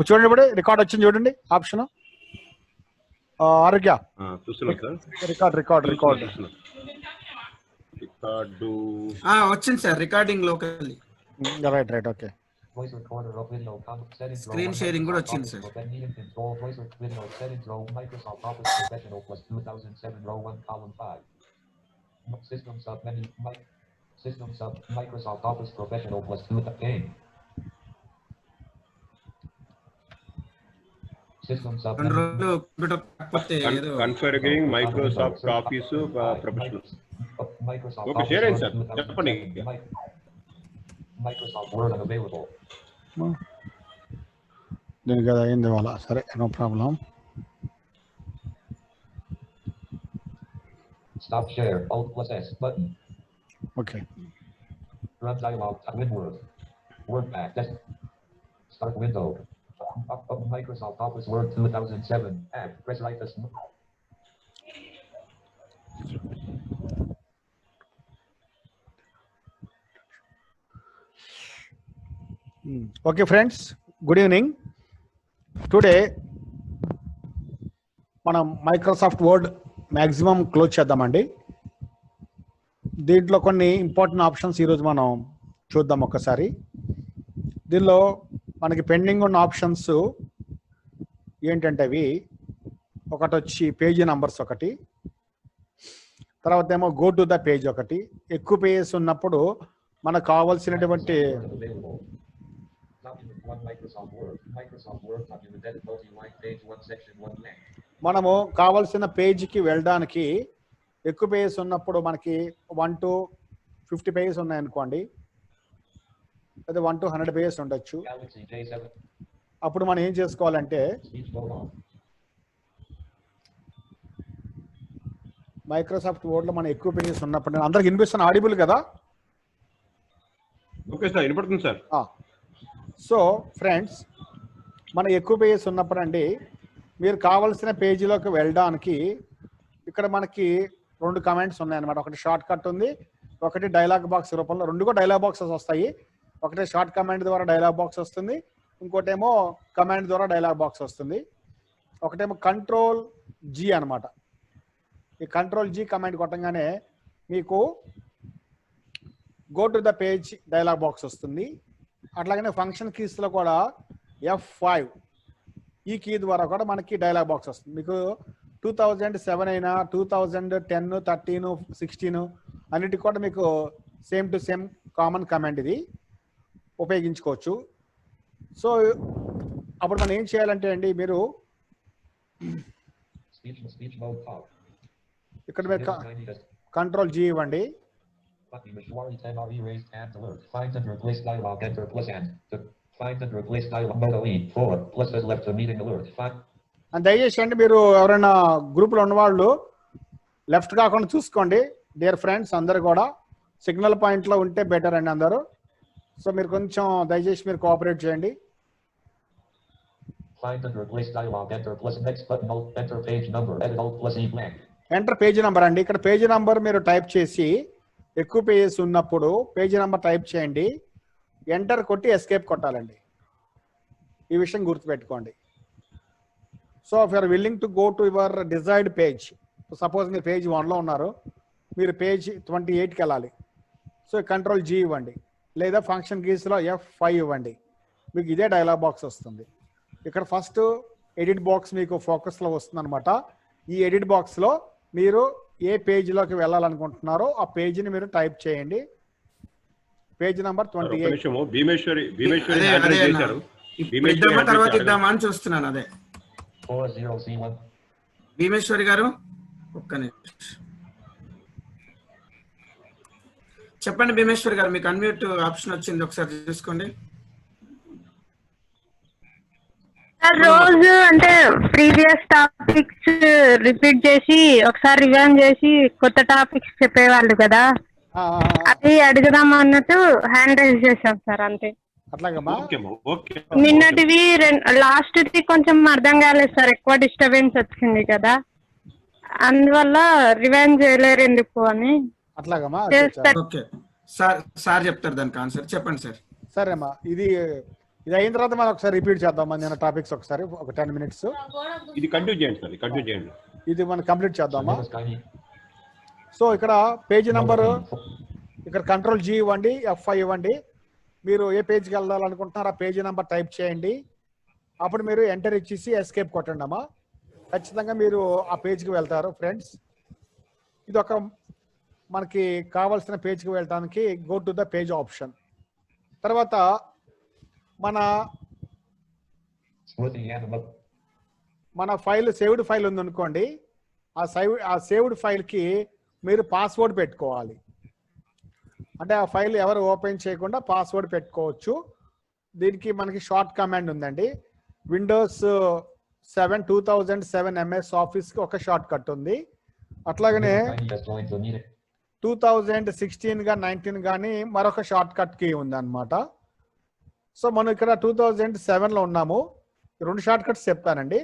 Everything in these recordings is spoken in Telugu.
చూడండి, ఇప్పుడు రికార్డ్ వచ్చింది చూడండి ఆప్షన్. ఆరోగ్య రికార్డ్ వచ్చింది sir, recording locally. Right okay. Screen sharing కూడా వచ్చింది sir. Systems of Microsoft Office Professional plus 2 game. Systems of configuring Microsoft Office Professional. Okay, share it, sir. Microsoft Word unavailable. దీనికి కదా అయింది వాళ్ళ. సరే, no problem. Stop share. Alt plus S button. Okay. Run dialog. WinWord. Word back. Start window. Microsoft Office Word 2007. Add. Press right as. Okay, friends. Good evening. Today, మనం మైక్రోసాఫ్ట్ వర్డ్ మ్యాక్సిమం క్లోజ్ చేద్దామండి. దీంట్లో కొన్ని ఇంపార్టెంట్ ఆప్షన్స్ ఈరోజు మనం చూద్దాం ఒక్కసారి. దీనిలో మనకి పెండింగ్ ఉన్న ఆప్షన్స్ ఏంటంటే అవి ఒకటి వచ్చి పేజీ నంబర్స్ ఒకటి, తర్వాత ఏమో గో టు ద పేజ్ ఒకటి. ఎక్కువ పేజెస్ ఉన్నప్పుడు మనకు కావాల్సినటువంటి మనము కావాల్సిన పేజీకి వెళ్ళడానికి ఎక్కువ పేజెస్ ఉన్నప్పుడు మనకి 1 to 50 పేజెస్ ఉన్నాయనుకోండి, లేదా 1 to 100 పేజెస్ ఉండొచ్చు. అప్పుడు మనం ఏం చేసుకోవాలంటే మైక్రోసాఫ్ట్ వర్డ్లో మనం ఎక్కువ పేజెస్ ఉన్నప్పుడు, అందరికి వినిపిస్తున్న ఆడిబుల్ కదా? ఓకే సార్, వినపడుతుంది సార్. సో ఫ్రెండ్స్, మన ఎక్కువ పేజెస్ ఉన్నప్పుడు అండి, మీరు కావాల్సిన పేజీలోకి వెళ్ళడానికి ఇక్కడ మనకి 2 కమాండ్స్ ఉన్నాయన్నమాట. ఒకటి షార్ట్ కట్ ఉంది, ఒకటి డైలాగ్ బాక్స్ రూపంలో. 2 కూడా డైలాగ్ బాక్సెస్ వస్తాయి. ఒకటి షార్ట్ కమాండ్ ద్వారా డైలాగ్ బాక్స్ వస్తుంది, ఇంకోటేమో కమాండ్ ద్వారా డైలాగ్ బాక్స్ వస్తుంది. ఒకటేమో కంట్రోల్ జీ అనమాట. ఈ కంట్రోల్ జీ కమాండ్ కొట్టంగానే మీకు go to the page dialogue box వస్తుంది. అట్లాగనే ఫంక్షన్ కీస్లో కూడా F5 ఈ కీ ద్వారా కూడా మనకి డైలాగ్ బాక్స్ వస్తుంది. మీకు 2007 అయినా 2010, 13, 16 అన్నిటికి కూడా మీకు same to same common command ఇది ఉపయోగించుకోవచ్చు. సో అప్పుడు మనం ఏం చేయాలంటే అండి, మీరు ఇక్కడ మీరు కంట్రోల్ జీ ఇవ్వండి. దయచేసి అండి, మీరు ఎవరైనా గ్రూప్లో ఉన్నవాళ్ళు లెఫ్ట్ కాకుండా చూసుకోండి. డియర్ ఫ్రెండ్స్ అందరు కూడా సిగ్నల్ పాయింట్లో ఉంటే బెటర్ అండి అందరూ. సో మీరు కొంచెం దయచేసి మీరు కోఆపరేట్ చేయండి. ఎంటర్ పేజీ నెంబర్ అండి. ఇక్కడ పేజీ నెంబర్ మీరు టైప్ చేసి, ఎక్కువ పేజెస్ ఉన్నప్పుడు పేజీ నెంబర్ టైప్ చేయండి, ఎంటర్ కొట్టి ఎస్కేప్ కొట్టాలండి. ఈ విషయం గుర్తుపెట్టుకోండి. So if you are willing to go to your desired page, suppose మీరు పేజ్ 1లో ఉన్నారు, మీరు పేజ్ 28కి వెళ్ళాలి. సో కంట్రోల్ జీ ఇవ్వండి, లేదా ఫంక్షన్ కీస్లో F5 ఇవ్వండి. మీకు ఇదే డైలాగ్ బాక్స్ వస్తుంది. ఇక్కడ ఫస్ట్ ఎడిట్ బాక్స్ మీకు ఫోకస్లో వస్తుంది అనమాట. ఈ ఎడిట్ బాక్స్లో మీరు ఏ పేజీలోకి వెళ్ళాలనుకుంటున్నారో ఆ పేజీని మీరు టైప్ చేయండి. Page number 28. తర్వాత ఇద్దామని చూస్తున్నాను. అదే భీమేశ్వరి గారు, ఒక్క నిమిషం చెప్పండి. భీమేశ్వరి గారు, మీకు అన్మ్యూట్ ఆప్షన్ వచ్చింది, ఒకసారి చూసుకోండి. రోజు అంటే ప్రీవియస్ టాపిక్స్ రిపీట్ చేసి ఒకసారి రివైండ్ చేసి కొత్త టాపిక్స్ చెప్పేవాళ్ళు కదా, అది అడుగుదాం అన్నట్టు హ్యాండ్ రైజ్ చేశాం సార్. అంతే. నిన్నటివి లాస్ట్ది కొంచెం అర్థం కాలేదు సార్, ఎక్కువ డిస్టర్బెన్స్ వచ్చింది కదా, అందువల్ల రివైండ్ చేయలేరు ఎందుకు అని. సార్ చెప్తారు దానికి ఆన్సర్. చెప్పండి సార్. సరేమ్మా, ఇది ఇది అయిన తర్వాత మనం ఒకసారి రిపీట్ చేద్దాం మన టాపిక్స్ ఒకసారి ఒక 10 minutes. ఇది కంటిన్యూ చేయండి సార్, కంటిన్యూ చేయండి. ఇది మనం కంప్లీట్ చేద్దామా? Skype. సో ఇక్కడ పేజీ నెంబరు ఇక్కడ కంట్రోల్ G ఇవ్వండి, F5 ఇవ్వండి. మీరు ఏ పేజ్కి వెళ్ళాలనుకుంటున్నారో ఆ పేజీ నెంబర్ టైప్ చేయండి. అప్పుడు మీరు ఎంటర్ ఇచ్చేసి ఎస్కేప్ కొట్టండి అమ్మా. ఖచ్చితంగా మీరు ఆ పేజ్కి వెళ్తారు ఫ్రెండ్స్. ఇది ఒక మనకి కావాల్సిన పేజ్కి వెళ్ళడానికి go to the page option. తర్వాత మన ఫైల్ సేవ్డ్ ఫైల్ ఉందనుకోండి, ఆ సేవ్డ్ ఫైల్కి మీరు పాస్వర్డ్ పెట్టుకోవాలి. అంటే ఆ ఫైల్ ఎవరు ఓపెన్ చేయకుండా పాస్వర్డ్ పెట్టుకోవచ్చు. దీనికి మనకి షార్ట్ కమాండ్ ఉందండి. విండోస్ 7 2007 MS ఆఫీస్కి ఒక షార్ట్ కట్ ఉంది. అట్లాగనే 2016 గా 19 కానీ మరొక షార్ట్ కట్ కీ ఉంది అనమాట. సో మనం ఇక్కడ 2007లో ఉన్నాము. 2 షార్ట్ కట్స్ చెప్తానండి.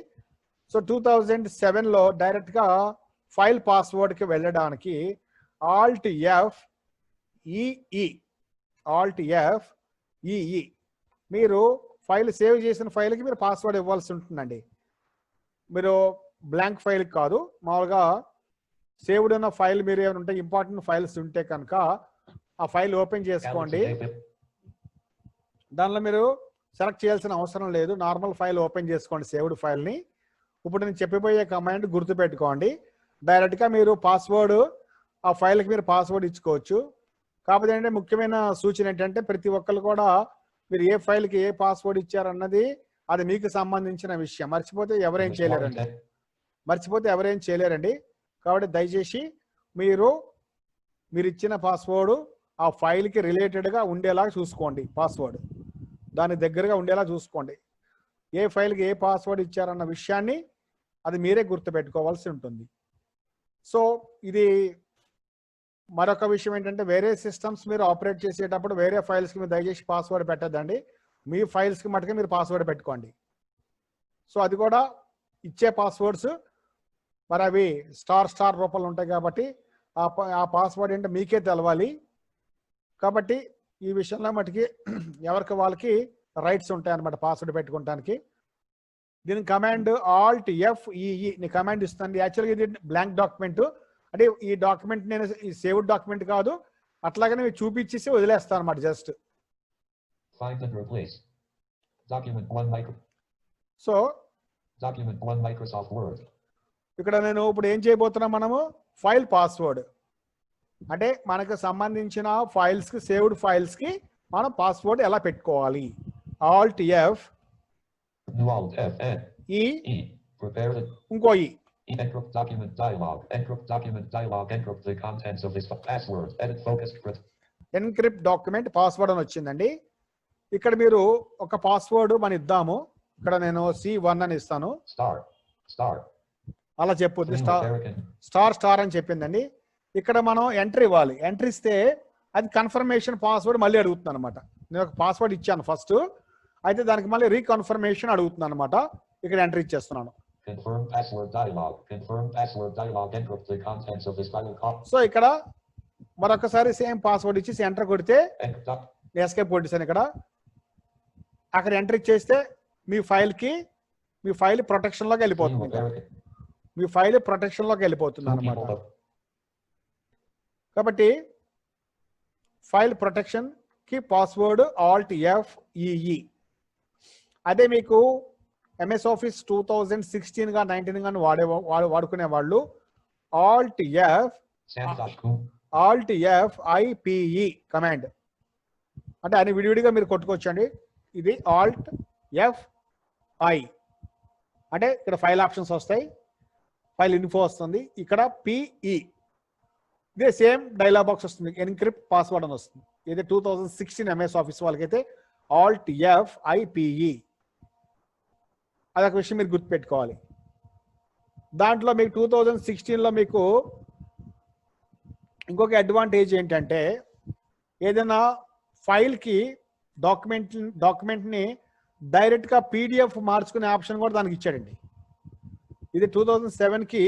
సో 2007లో డైరెక్ట్గా ఫైల్ పాస్వర్డ్కి వెళ్ళడానికి Alt F EE మీరు ఫైల్ సేవ్ చేసిన ఫైల్కి మీరు పాస్వర్డ్ ఇవ్వాల్సి ఉంటుందండి. మీరు బ్లాంక్ ఫైల్ కాదు, మామూలుగా సేవ్డ్ ఉన్న ఫైల్ మీరు ఏమైనా ఉంటే ఇంపార్టెంట్ ఫైల్స్ ఉంటే కనుక ఆ ఫైల్ ఓపెన్ చేసుకోండి. దానిలో మీరు సెలెక్ట్ చేయాల్సిన అవసరం లేదు. నార్మల్ ఫైల్ ఓపెన్ చేసుకోండి సేవ్డ్ ఫైల్ని. ఇప్పుడు నేను చెప్పిపోయే కమాండ్ గుర్తుపెట్టుకోండి. డైరెక్ట్గా మీరు పాస్వర్డ్ ఆ ఫైల్కి మీరు పాస్వర్డ్ ఇచ్చుకోవచ్చు. కాకపోతే ఏంటంటే ముఖ్యమైన సూచన ఏంటంటే ప్రతి ఒక్కరు కూడా మీరు ఏ ఫైల్కి ఏ పాస్వర్డ్ ఇచ్చారన్నది అది మీకు సంబంధించిన విషయం. మర్చిపోతే ఎవరేం చేయలేరండి. కాబట్టి దయచేసి మీరు ఇచ్చిన పాస్వర్డ్ ఆ ఫైల్కి రిలేటెడ్గా ఉండేలా చూసుకోండి. పాస్వర్డ్ దాని దగ్గరగా ఉండేలా చూసుకోండి. ఏ ఫైల్కి ఏ పాస్వర్డ్ ఇచ్చారన్న విషయాన్ని అది మీరే గుర్తుపెట్టుకోవాల్సి ఉంటుంది. సో ఇది మరొక విషయం ఏంటంటే వేరే సిస్టమ్స్ మీరు ఆపరేట్ చేసేటప్పుడు వేరే ఫైల్స్కి మీరు దయచేసి పాస్వర్డ్ పెట్టద్దండి. మీ ఫైల్స్కి మటుకే మీరు పాస్వర్డ్ పెట్టుకోండి. సో అది కూడా ఇచ్చే పాస్వర్డ్స్ మరి అవి స్టార్ రూపంలో ఉంటాయి కాబట్టి ఆ పాస్వర్డ్ ఏంటో మీకే తెలవాలి. కాబట్టి ఈ విషయంలో మటుకి ఎవరికి వాళ్ళకి రైట్స్ ఉంటాయి అన్నమాట పాస్వర్డ్ పెట్టుకోవడానికి. దీని కమాండ్ Alt F EE ని కమాండ్ ఇస్తుంది. యాక్చువల్గా ఇది బ్లాంక్ డాక్యుమెంట్. అంటే ఈ డాక్యుమెంట్ నేను ఈ సేవ్డ్ డాక్యుమెంట్ కాదు, అట్లాగనే చూపించేసి వదిలేస్తాను అనమాట just. So Document 1 Microsoft Word. ఇక్కడ నేను ఇప్పుడు ఏం చేయబోతున్నా, మనము ఫైల్ పాస్వర్డ్ అంటే మనకు సంబంధించిన ఫైల్స్కి సేవ్డ్ ఫైల్స్కి మనం పాస్వర్డ్ ఎలా పెట్టుకోవాలి. Alt F E ఇంకో Encrypt document dialog. Encrypt the contents of this password. Edit focused. Encrypt document password అని వచ్చిందండి. ఇక్కడ మీరు ఒక పాస్వర్డ్ మనం ఇద్దాము. ఇక్కడ నేను C1 అని ఇస్తాను. అలా చెప్పొద్దు, స్టార్ అని చెప్పిందండి. ఇక్కడ మనం ఎంటర్ ఇవ్వాలి. ఎంటర్ ఇస్తే అది కన్ఫర్మేషన్ పాస్వర్డ్ మళ్ళీ అడుగుతుంది అనమాట. నేను ఒక పాస్వర్డ్ ఇచ్చాను ఫస్ట్, అయితే దానికి మళ్ళీ రీకన్ఫర్మేషన్ అడుగుతుంది అనమాట. ఇక్కడ ఎంటర్ ఇచ్చేస్తున్నాను. సో ఇక్కడ మరొకసారి సేమ్ పాస్వర్డ్ ఇచ్చి ఎంటర్ కొడితే ఎస్కేప్ కొట్టేసాను. ఇక్కడ అక్కడ ఎంటర్ ఇచ్చేస్తే మీ ఫైల్ ప్రొటెక్షన్లోకి వెళ్ళిపోతుంది. మీ ఫైల్ ప్రొటెక్షన్లోకి వెళ్ళిపోతుంది అనమాట. కాబట్టి ఫైల్ ప్రొటెక్షన్కి పాస్వర్డ్ Alt F EE. అదే మీకు MS Office 2016 గా 19 గాని వాడుకునే వాళ్ళు Alt F IPE కమాండ్ అంటే అన్ని విడివిడిగా మీరు కొట్టుకోవచ్చండి. ఇది Alt F I అంటే ఇక్కడ ఫైల్ ఆప్షన్స్ వస్తాయి, ఫైల్ ఇన్ఫో వస్తుంది, ఇక్కడ PE ఇదే సేమ్ డైలాగ్ బాక్స్ వస్తుంది. ఎన్క్రిప్ట్ పాస్వర్డ్ అని వస్తుంది. ఇది 2016 MS Office వాళ్ళకైతే Alt F IPE. అదొక విషయం మీరు గుర్తుపెట్టుకోవాలి. దాంట్లో మీకు 2016లో మీకు ఇంకొక అడ్వాంటేజ్ ఏంటంటే ఏదైనా ఫైల్కి డాక్యుమెంట్ని డైరెక్ట్గా PDF మార్చుకునే ఆప్షన్ కూడా దానికి ఇచ్చాడండి. ఇది 2007కి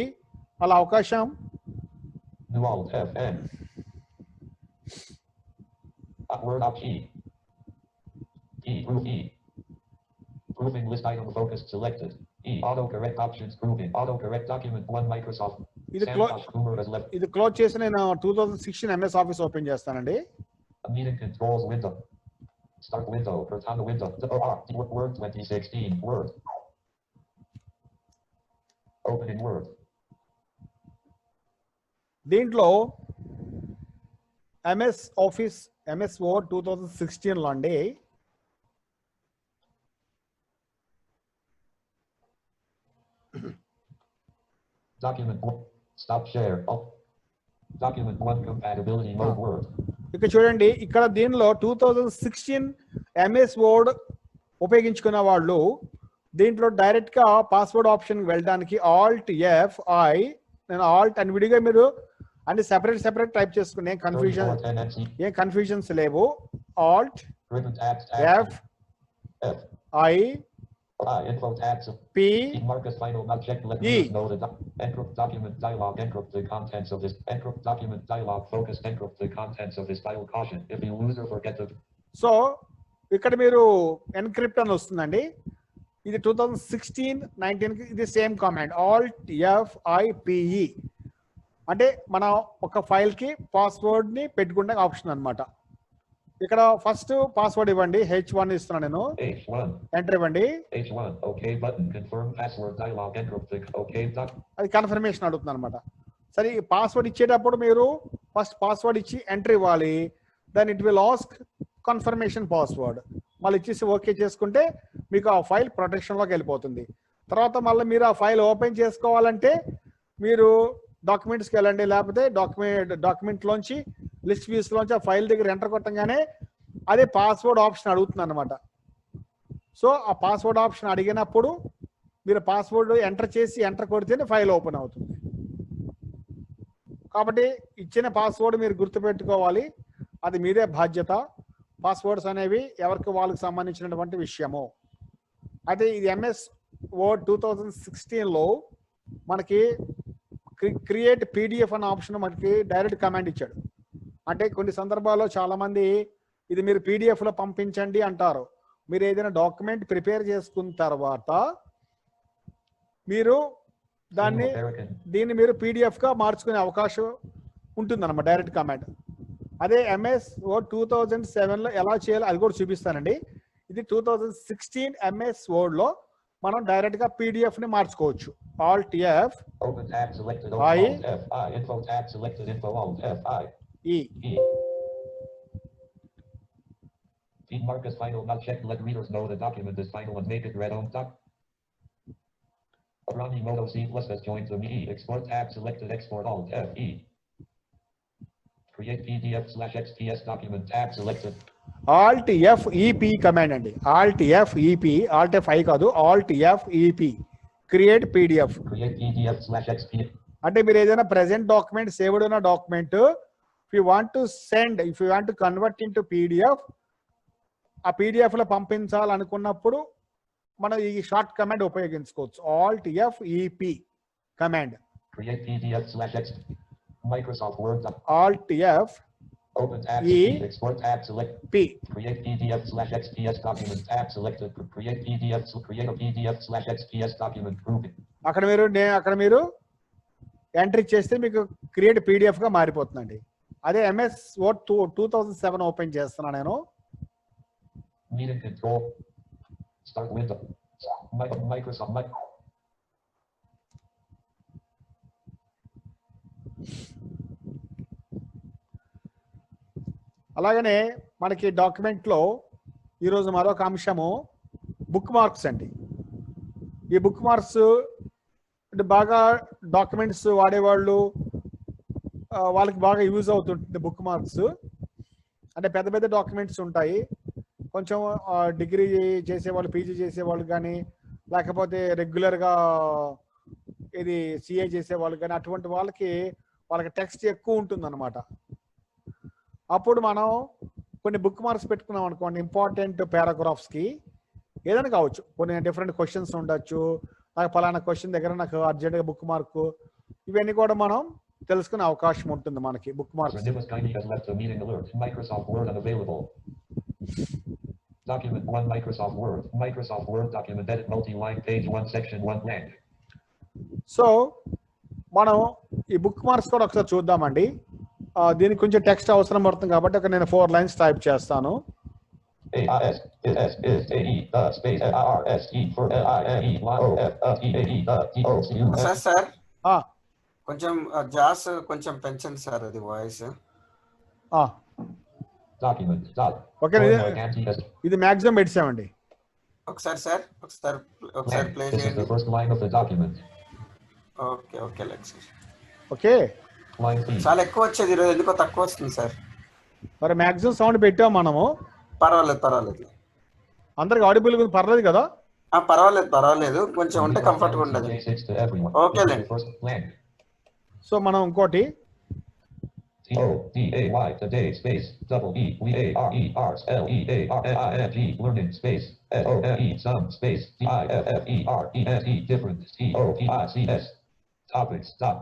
అలా అవకాశం Grouping list item focus selected. E. Autocorrect options grouping. Autocorrect document 1 Microsoft. ఇది Sandbox Boomer has left. ఇది క్లోజ్ చేసి నేను 2016 MS ఆఫీస్ ఓపెన్ చేస్తానండి. Meeting controls window. Start window. Cortana window. Word 2016. Word. Opening Word. దీంట్లో MS ఆఫీస్ MS Word 2016 లో అండి Document 1. Stop share. Oh. Document 1 compatibility mode Word. ఇక్కడ చూడండి, ఇక్కడ దీనిలో 2016 MS Word ఉపయోగించుకున్న వాళ్ళు దీంట్లో డైరెక్ట్ గా పాస్వర్డ్ ఆప్షన్ వెళ్ళడానికి Alt+F+I, నేను ఆల్ట్ అని విడిగా మీరు అన్ని సెపరేట్ టైప్ చేసుకునే కన్ఫ్యూజన్స్ లేవు. Alt+F+I Info tabs. P Marcus final not checked. Let E. me know the encrypt document dialog. Encrypt the contents of this. Encrypt document dialog. Focus. Encrypt the contents of this file. Caution. If you lose or forget to. So ఇక్కడ మీరు ఎన్క్రిప్ట్ అని వస్తుందండి. ఇది 2016-19 ఇది సేమ్ కమాండ్ Alt+F+I అంటే మన ఒక ఫైల్ కి పాస్వర్డ్ ని పెట్టుకునే ఆప్షన్ అన్నమాట. ఇక్కడ ఫస్ట్ పాస్వర్డ్ ఇవ్వండి, H1 ఇస్తున్నాను నేను. H1. ఎంటర్ ఇవ్వండి. H1. Okay button. Confirm password dialog. Encrypt the okay doc. అది కన్ఫర్మేషన్ అడుగుతుంది అనమాట. సరే, ఈ పాస్వర్డ్ ఇచ్చేటప్పుడు మీరు ఫస్ట్ పాస్వర్డ్ ఇచ్చి ఎంటర్ ఇవ్వాలి. Then it will ask confirmation password. మళ్ళీ ఇచ్చేసి ఓకే చేసుకుంటే మీకు ఆ ఫైల్ ప్రొటెక్షన్లోకి వెళ్ళిపోతుంది. తర్వాత మళ్ళీ మీరు ఆ ఫైల్ ఓపెన్ చేసుకోవాలంటే మీరు డాక్యుమెంట్స్కి వెళ్ళండి, లేకపోతే డాక్యుమెంట్లోంచి లిస్ట్ వ్యూస్లోంచి ఆ ఫైల్ దగ్గర ఎంటర్ కొట్టంగానే అదే పాస్వర్డ్ ఆప్షన్ అడుగుతుంది అనమాట. సో ఆ పాస్వర్డ్ ఆప్షన్ అడిగినప్పుడు మీరు పాస్వర్డ్ ఎంటర్ చేసి ఎంటర్ కొడితేనే ఫైల్ ఓపెన్ అవుతుంది. కాబట్టి ఇచ్చిన పాస్వర్డ్ మీరు గుర్తుపెట్టుకోవాలి, అది మీదే బాధ్యత. పాస్వర్డ్స్ అనేవి ఎవరికి వాళ్ళకి సంబంధించినటువంటి విషయము. అయితే ఇది MS Word 2016లో మనకి క్రియేట్ PDF అనే ఆప్షన్ మనకి డైరెక్ట్ కమాండ్ ఇచ్చాడు. అంటే కొన్ని సందర్భాల్లో చాలామంది ఇది మీరు PDFలో పంపించండి అంటారు. మీరు ఏదైనా డాక్యుమెంట్ ప్రిపేర్ చేసుకున్న తర్వాత మీరు దీన్ని మీరు PDFగా మార్చుకునే అవకాశం ఉంటుందన్నమాట, డైరెక్ట్ కమాండ్. అదే MS Word 2007లో ఎలా చేయాలో అది కూడా చూపిస్తానండి. ఇది 2016 MS Wordలో మనం డైరెక్ట్గా PDFని మార్చుకోవచ్చు. Alt+F+I Open tab selected. Alt+F+I. Info tab selected. Info Alt+F+I. E. Feed Marcus final not checked. Let readers know the document is final and make it read on top. Ronnie Moto C+ has joined the me. Export tab selected. Export Alt+F+E. Create PDF/XPS document tab selected. Alt+F+EP command అండి. Alt+F+EP, Alt+F+I కాదు, Alt+F+EP create PDF. Create PDF/XPS. అంటే మీరు ఏదైనా ప్రెసెంట్ డాక్యుమెంట్, సేవ్డ్ ఉన్న document if you want to convert into PDF, ఆ PDF లో పంపించాలనుకున్నప్పుడు మనం ఈ షార్ట్ కమాండ్ ఉపయోగించుకోవచ్చు. Alt+F+EP command. Create PDF/XPS. Microsoft Word. Alt+F+E. Open tab. Export tab select. P. Create PDF/XPS document tab selected. Create PDF. Create a PDF/XPS document grouping. అక్కడ మీరు ఎంట్రీ చేస్తే మీకు క్రియేట్ PDF గా మారిపోతుందండి. అదే MS Word 2007 ఓపెన్ చేస్తున్నా నేను. Meeting control. Start window. Microsoft. అలాగనే మనకి డాక్యుమెంట్లో ఈరోజు మరొక అంశము బుక్ మార్క్స్ అండి. ఈ బుక్ మార్క్స్ అంటే బాగా డాక్యుమెంట్స్ వాడేవాళ్ళు వాళ్ళకి బాగా యూజ్ అవుతుంటుంది. బుక్ మార్క్స్ అంటే పెద్ద పెద్ద డాక్యుమెంట్స్ ఉంటాయి, కొంచెం డిగ్రీ చేసేవాళ్ళు, PG చేసేవాళ్ళు కానీ, లేకపోతే రెగ్యులర్గా ఇది CA చేసేవాళ్ళు కానీ, అటువంటి వాళ్ళకి టెక్స్ట్ ఎక్కువ ఉంటుందన్నమాట. అప్పుడు మనం కొన్ని బుక్ మార్క్స్ పెట్టుకున్నాం అనుకోండి, ఇంపార్టెంట్ పారాగ్రాఫ్స్కి ఏదైనా కావచ్చు, కొన్ని డిఫరెంట్ క్వశ్చన్స్ ఉండొచ్చు, నాకు పలానా క్వశ్చన్ దగ్గర నాకు అర్జెంట్గా బుక్ మార్క్, ఇవన్నీ కూడా మనం తెలుసుకునే అవకాశం ఉంటుంది మనకి book marks. Document 1 Microsoft Word. Microsoft Word document edit multi-line page 1 section 1 blank. So మనం ఈ బుక్ మార్క్స్ కూడా ఒకసారి చూద్దామండి. దీనికి కొంచెం టెక్స్ట్ అవసరం పడుతుంది కాబట్టి ఒక నేను 4 లైన్స్ టైప్ చేస్తాను. ARS is AE space RSE for LINE OFTAE sir ఆ, కొంచెం జాస్ కొంచెం పెంచండి సార్ అది వాయిస్. ఆ, document dot. ఓకే, ఇది మ్యాక్సిమం పెట్టామండి. ఒకసారి సార్ ఒకసారి ప్లే This is the చేయండి. first line of the document. Okay let sir. Okay, Line C. చాలా ఎక్కువ వచ్చేది ఈరోజు, ఎందుకో తక్కువ వస్తుంది సార్. మరి మ్యాక్సిమం సౌండ్ పెట్టాం మనము. పర్వాలేదు అందరికి ఆడిబుల్ పర్లేదు కదా? పర్వాలేదు కొంచెం ఉంటే కంఫర్ట్గా ఉండదు. J6 to everyone. Okay, then. First blank. So మనం ఇంకోటి TODAY today space double EVARERS LEARNING learning space SOME some space DIFFERENT different TOPICS topics stop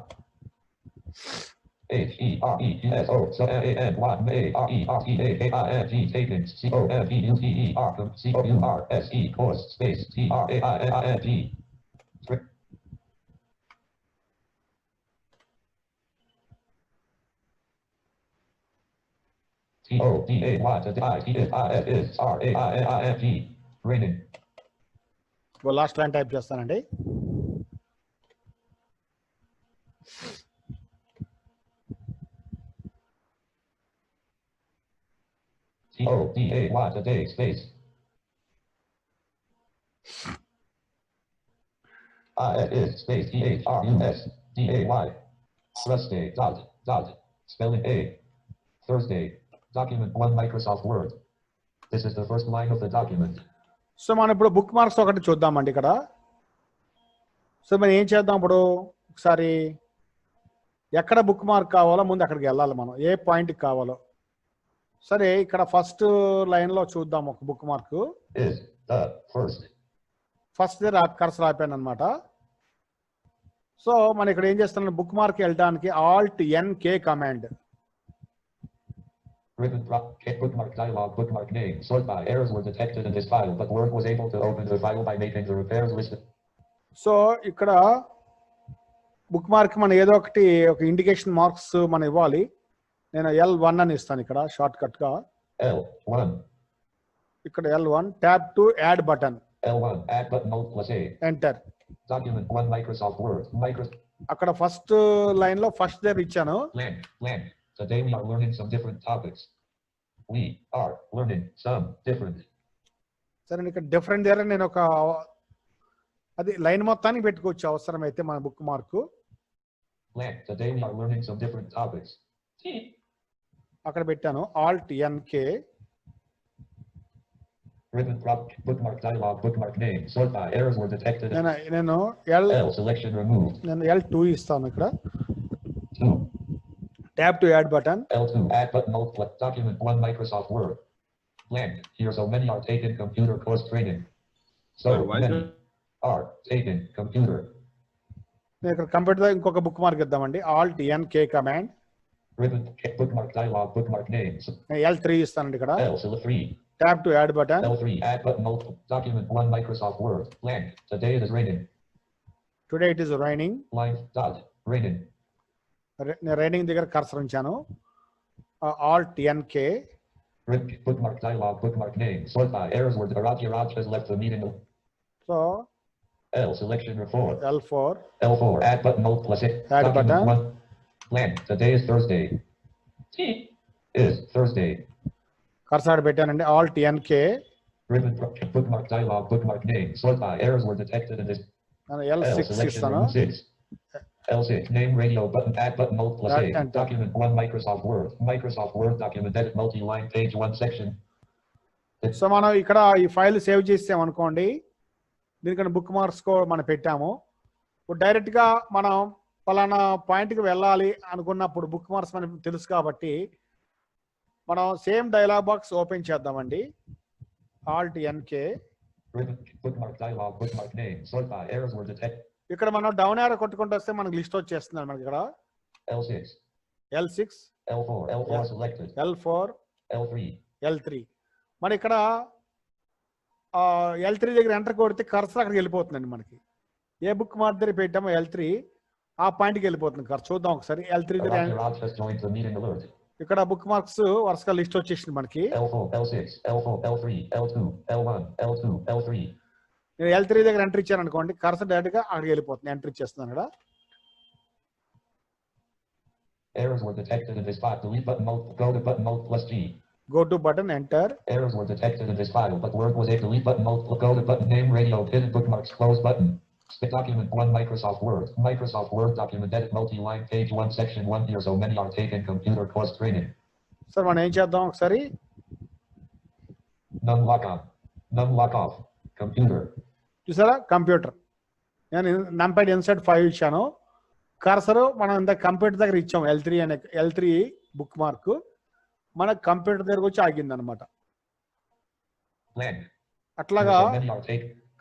HERESO so ANYMARERTAING taken COMPUTER course space TRAINING TODAY rating. Last line type చేస్తానండి. TODAY today space is space THRUSDAY Thursday dot spelling A Thursday document 1 Microsoft Word. This is the first line of the document. So మనం ఇప్పుడు బుక్ మార్క్స్ ఒకటి చూద్దామండి ఇక్కడ. సో మనం ఏం చేద్దాం ఇప్పుడు, ఒకసారి ఎక్కడ బుక్ మార్క్ కావాలో ముందు అక్కడికి వెళ్ళాలి మనం, ఏ పాయింట్కి కావాలో. సరే, ఇక్కడ ఫస్ట్ లైన్లో చూద్దాం ఒక bookmark. Is the first. First cursor ఆపాను అనమాట. సో మనం ఇక్కడ ఏం చేస్తున్నాం, బుక్ మార్క్ వెళ్ళడానికి Alt-N-K command. Ribbon bookmark dialog bookmark name sort by errors were detected in this file but Word was able to open the file by making the repairs listed. So ఇక్కడ బుక్ మార్క్ మనం ఏదో ఒకటి ఒక ఇండికేషన్ మార్క్స్ మనం ఇవ్వాలి. నేను L1 అని ఇస్తాను ఇక్కడ షార్ట్ కట్ గా. L1. ఇక్కడ L1 tab to add button. L1 add button alt plus A. Enter. Document 1 Microsoft Word. అక్కడ ఫస్ట్ లైన్ లో ఫస్ట్ దగ్గర ఇచ్చాను. Blank. Today we are learning some different topics. We are learning some different. సరే, ఇక్కడ డిఫరెంట్ దగ్గర నేను ఒక అది లైన్ మొత్తానికి పెట్టుకోవచ్చు అవసరమైతే మన book mark. Blank. Today we are learning some different topics. అక్కడ పెట్టాను Alt-N-K. Ribbon bookmark dialog bookmark name sort by errors were detected. నేను L selection removed. నేను L2 ఇస్తాను ఇక్కడ. 2. Tab to add button. L2 add button alt plus document 1 Microsoft Word. Blank. Here so many are taken computer course training. So many are taken computer. నేను ఇక్కడ కంప్యూటర్ ఇంకొక బుక్ మార్క్ ఇద్దామండి. Alt-N-K command. Ribbon bookmark dialog bookmark names. L3 ఇస్తానండి ఇక్కడ. L3. Tab to add button. L3 add button alt document 1 Microsoft Word. Blank. Today it is raining. Today it is raining. Line dot raining. నేను రైనింగ్ దగ్గర కర్సర్ ఉంచాను. Alt-N-K. Bookmark dialog bookmark name sort by errors were Raj has left the meeting. So L selection reform. L4 add button alt plus A. Add button. 1. Blank. Today is Thursday. Is Thursday. Cursor పెట్టానండి. Alt-N-K. Ribbon bookmark dialog bookmark name sort by errors were detected in this. నేను L L6 selection ఇస్తాను. 6. L6 name radio button add button alt plus A. Enter. Document 1 Microsoft Word document edit multi-line page 1 section. So మనం ఇక్కడ ఈ ఫైల్ సేవ్ చేసాం అనుకోండి, దీనికన్నా బుక్ మార్క్స్ మనం పెట్టాము. ఇప్పుడు డైరెక్ట్ గా మనం పలానా పాయింట్ కి వెళ్ళాలి అనుకున్నప్పుడు బుక్ మార్క్స్ మనకు తెలుసు కాబట్టి మనం సేమ్ డైలాగ్ బాక్స్ ఓపెన్ చేద్దామండి. Alt-N-K. Bookmark dialog bookmark name sort by errors were detected. ఇక్కడ మనం డౌన్ యారో కొట్టుకుంటూ వస్తే మనకి లిస్ట్ వచ్చేస్తుంది మనకి ఇక్కడ. L6. L6 L4 selected. L4 L3. L3 మరి ఇక్కడ L3 దగ్గర ఎంటర్ కొడితే కర్సర్ అక్కడికి వెళ్ళిపోతుందండి. మనకి ఏ బుక్ మార్క్ దగ్గర పెట్టామో L3 ఆ పాయింట్కి వెళ్ళిపోతుంది కర్సర్. చూద్దాం ఒకసారి L3 దగ్గర. Raj has joined the meeting alert. ఇక్కడ బుక్ మార్క్స్ వరుసగా లిస్ట్ వచ్చేసింది మనకి. L4, L6, L4, L3, L2, L1, L2, L3. నేను L3 దగ్గర ఎంటర్ ఇచ్చాను అనుకోండి, కర్సర్ డైరెక్ట్ గా అక్కడికి వెళ్ళిపోతుంది. ఎంటర్ ఇచ్చేస్తున్నాను ఇక్కడ. Errors were detected in this file. Delete button mode. Go to button mode plus G. Go to button, enter. Errors were detected in this file, but Word was a delete button mode. Go to button name radio hidden bookmarks close button. Spit document 1 Microsoft Word. Microsoft Word document edit multi-line page 1 section 1 here so many are taken computer course training. Sir మనం ఏం చేద్దాం ఒకసారి. None lock on. None lock off. Computer. చూసారా కంప్యూటర్. నేను నంపాడ్ ఇన్సర్ట్ 5 ఇచ్చాను. కర్సర్ మనం ఇంత కంప్యూటర్ దగ్గర ఇచ్చాం L3 బుక్ మార్క్ మన కంప్యూటర్ దగ్గరకు వచ్చి ఆగింది అనమాట. అట్లాగా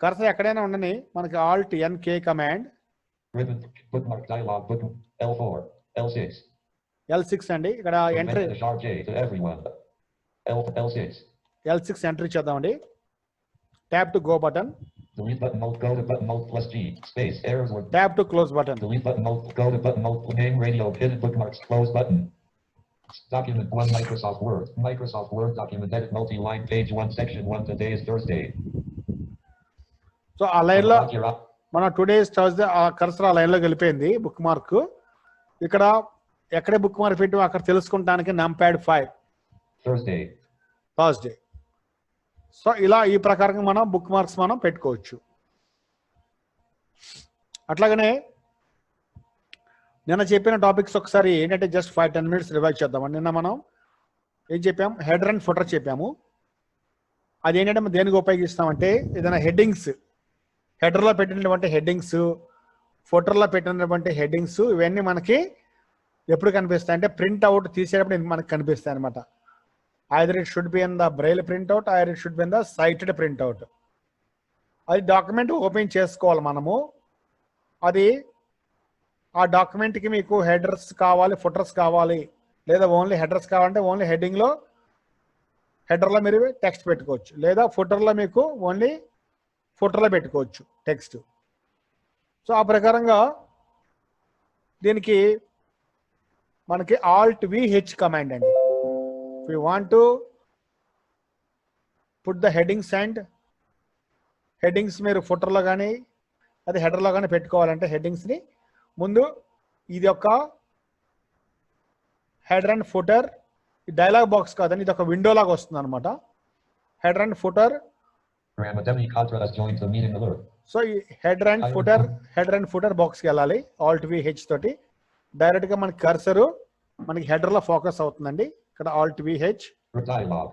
కర్సర్ ఎక్కడైనా ఉండని మనకి Alt NK command bookmark dialog book L4 L6 L6 అండి. ఇక్కడ ఎంటర్ L6 ఎంటర్ ఇచ్చేద్దామండి. Tap to go button. Delete button mode. Go to button mode plus G. Space. Errors were. Tap to close button. Delete button mode. Go to button mode. Name radio. Hidden bookmarks. Close button. Document 1 Microsoft Word. Microsoft Word document edit multi-line page 1 section 1. Today is Thursday. So ఆ లైన్ లో మన టుడే ఇస్ థర్స్డే ఆ కర్సర్ ఆ లైన్ లోకి వెళ్ళిపోయింది బుక్ మార్క్. ఇక్కడ ఎక్కడే బుక్ మార్క్ పెట్టామో అక్కడ తెలుసుకుంటానికి నంపాడ్ 5 థర్స్డే. సో ఇలా ఈ ప్రకారంగా మనం బుక్ మార్క్స్ మనం పెట్టుకోవచ్చు. అట్లాగనే నిన్న చెప్పిన టాపిక్స్ ఒకసారి ఏంటంటే జస్ట్ 5-10 minutes రివైజ్ చేద్దామండి. నిన్న మనం ఏం చెప్పాము, హెడర్ అండ్ ఫుటర్ చెప్పాము. అదేంటంటే మనం దేనికి ఉపయోగిస్తామంటే ఏదైనా హెడ్డింగ్స్, హెడర్లో పెట్టినటువంటి హెడ్డింగ్స్, ఫుటర్లో పెట్టినటువంటి హెడ్డింగ్స్ ఇవన్నీ మనకి ఎప్పుడు కనిపిస్తాయి అంటే ప్రింట్ అవుట్ తీసేటప్పుడు మనకి కనిపిస్తాయి అనమాట. Either it should be in the braille printout or it should be in the cited printout. అది డాక్యుమెంట్ ఓపెన్ చేసుకోవాలి మనము. అది ఆ డాక్యుమెంట్కి మీకు హెడర్స్ కావాలి, ఫుటర్స్ కావాలి, లేదా ఓన్లీ హెడర్స్ కావాలంటే ఓన్లీ హెడ్డింగ్లో హెడర్లో మీరు టెక్స్ట్ పెట్టుకోవచ్చు, లేదా ఫుటర్లో మీకు ఓన్లీ ఫుటర్లో పెట్టుకోవచ్చు టెక్స్ట్. సో ఆ ప్రకారంగా దీనికి మనకి Alt VH కమాండ్ అండి. If you want to put the headings and headings మీరు ఫుటర్లో కానీ అది హెడర్లో కానీ పెట్టుకోవాలంటే హెడ్డింగ్స్ని ముందు ఇది ఒక header and footer dialogue box కాదండి, ఇది ఒక విండో లాగా వస్తుంది అనమాట. Header and footer. సో ఈ హెడర్ అండ్ ఫుటర్ బాక్స్కి వెళ్ళాలి. Alt VH తోటి డైరెక్ట్గా మనకి కర్సరు మనకి హెడర్లో ఫోకస్ అవుతుందండి. ఇక్కడ Alt VH. Dialog.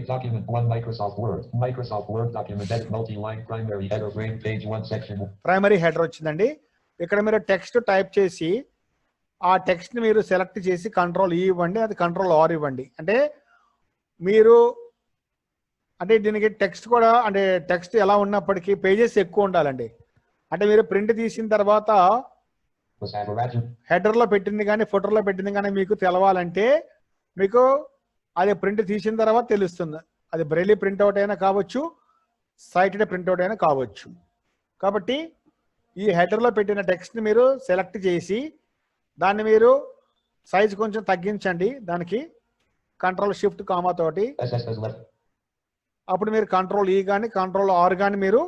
Document 1 Microsoft Word. Microsoft Word document edit multi-line primary header frame page 1 section. Primary header వచ్చిందండి. ఇక్కడ మీరు టెక్స్ట్ టైప్ చేసి ఆ టెక్స్ట్ ని మీరు సెలెక్ట్ చేసి కంట్రోల్ E ఇవ్వండి, అది కంట్రోల్ R ఇవ్వండి. అంటే మీరు అంటే దీనికి టెక్స్ట్ కూడా అంటే టెక్స్ట్ ఎలా ఉన్నప్పటికీ పేజెస్ ఎక్కువ ఉండాలండి. అంటే మీరు ప్రింట్ తీసిన తర్వాత హెడర్లో పెట్టింది కానీ ఫుటర్లో పెట్టింది కానీ మీకు తెలవాలంటే మీకు అది ప్రింట్ తీసిన తర్వాత తెలుస్తుంది. అది బ్రెయిలీ ప్రింట్అవుట్ అయినా కావచ్చు, సైటెడ్ ప్రింట్అవుట్ అయినా కావచ్చు. కాబట్టి ఈ హెడర్లో పెట్టిన టెక్స్ట్ని మీరు సెలెక్ట్ చేసి దాన్ని మీరు సైజ్ కొంచెం తగ్గించండి. దానికి కంట్రోల్ షిఫ్ట్ కామా తోటి అప్పుడు మీరు కంట్రోల్ E కానీ కంట్రోల్ R కానీ మీరు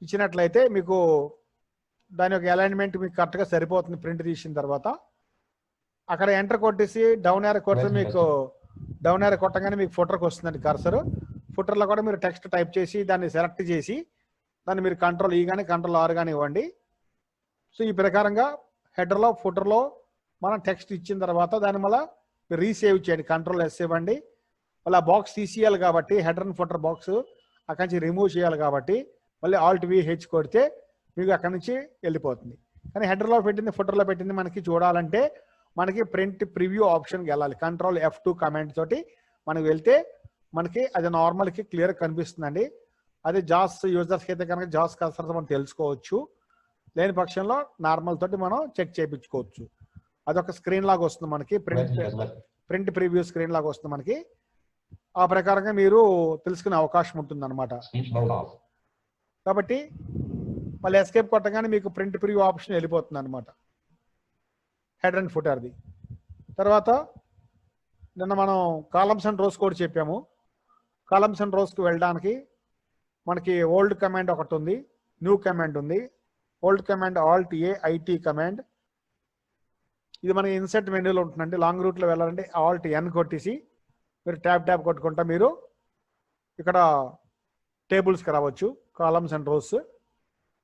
ఇచ్చినట్లయితే మీకు దాని యొక్క అలైన్మెంట్ మీకు కరెక్ట్గా సరిపోతుంది. ప్రింట్ తీసిన తర్వాత అక్కడ ఎంటర్ కొట్టేసి డౌన్ యారో కొడితే మీకు డౌన్ యారో కొట్టగానే మీకు ఫుటర్కి వస్తుందండి కర్సర్. ఫుటర్లో కూడా మీరు టెక్స్ట్ టైప్ చేసి దాన్ని సెలెక్ట్ చేసి దాన్ని మీరు కంట్రోల్ E కానీ కంట్రోల్ R కానీ ఇవ్వండి. సో ఈ ప్రకారంగా హెడర్లో ఫుటర్లో మనం టెక్స్ట్ ఇచ్చిన తర్వాత దాన్ని మళ్ళీ రీసేవ్ చేయండి, కంట్రోల్ S ఇవ్వండి. మళ్ళీ ఆ బాక్స్ తీసేయాలి కాబట్టి హెడర్ అండ్ ఫుటర్ బాక్స్ అక్కడి నుంచి రిమూవ్ చేయాలి కాబట్టి మళ్ళీ Alt VH కొడితే మీకు అక్కడి నుంచి వెళ్ళిపోతుంది. కానీ హెడర్లో పెట్టింది ఫుటర్లో పెట్టింది మనకి చూడాలంటే మనకి ప్రింట్ ప్రివ్యూ ఆప్షన్కి వెళ్ళాలి. కంట్రోల్ F2 కమాండ్ తోటి మనకి వెళ్తే మనకి అది నార్మల్కి క్లియర్ కనిపిస్తుందండి. అది జాస్ యూజర్స్కి అయితే కనుక జాస్ కర్సర్ మనం తెలుసుకోవచ్చు, లేని పక్షంలో నార్మల్ తోటి మనం చెక్ చేయించుకోవచ్చు. అదొక స్క్రీన్ లాగా వస్తుంది మనకి, ప్రింట్ ప్రివ్యూ స్క్రీన్ లాగా వస్తుంది మనకి. ఆ ప్రకారంగా మీరు తెలుసుకునే అవకాశం ఉంటుంది అనమాట. Speech mode off. కాబట్టి మళ్ళీ ఎస్కేప్ కొట్టగానే మీకు ప్రింట్ ప్రివ్యూ ఆప్షన్ వెళ్ళిపోతుంది అనమాట, హెడ్ అండ్ ఫుటర్ది. తర్వాత నిన్న మనం కాలమ్స్ అండ్ రోస్ కూడా చెప్పాము. కాలమ్స్ అండ్ రోస్కి వెళ్ళడానికి మనకి ఓల్డ్ కమాండ్ ఒకటి ఉంది, న్యూ కమాండ్ ఉంది. Old command Alt A IT command, ఇది మనకి ఇన్సెట్ మెనూలో ఉంటుందండి. లాంగ్ రూట్లో వెళ్ళాలంటే ఆల్ట్ ఎన్ కొట్టేసి మీరు ట్యాబ్ కొట్టుకుంటా మీరు ఇక్కడ టేబుల్స్కి రావచ్చు. కాలమ్స్ అండ్ రోస్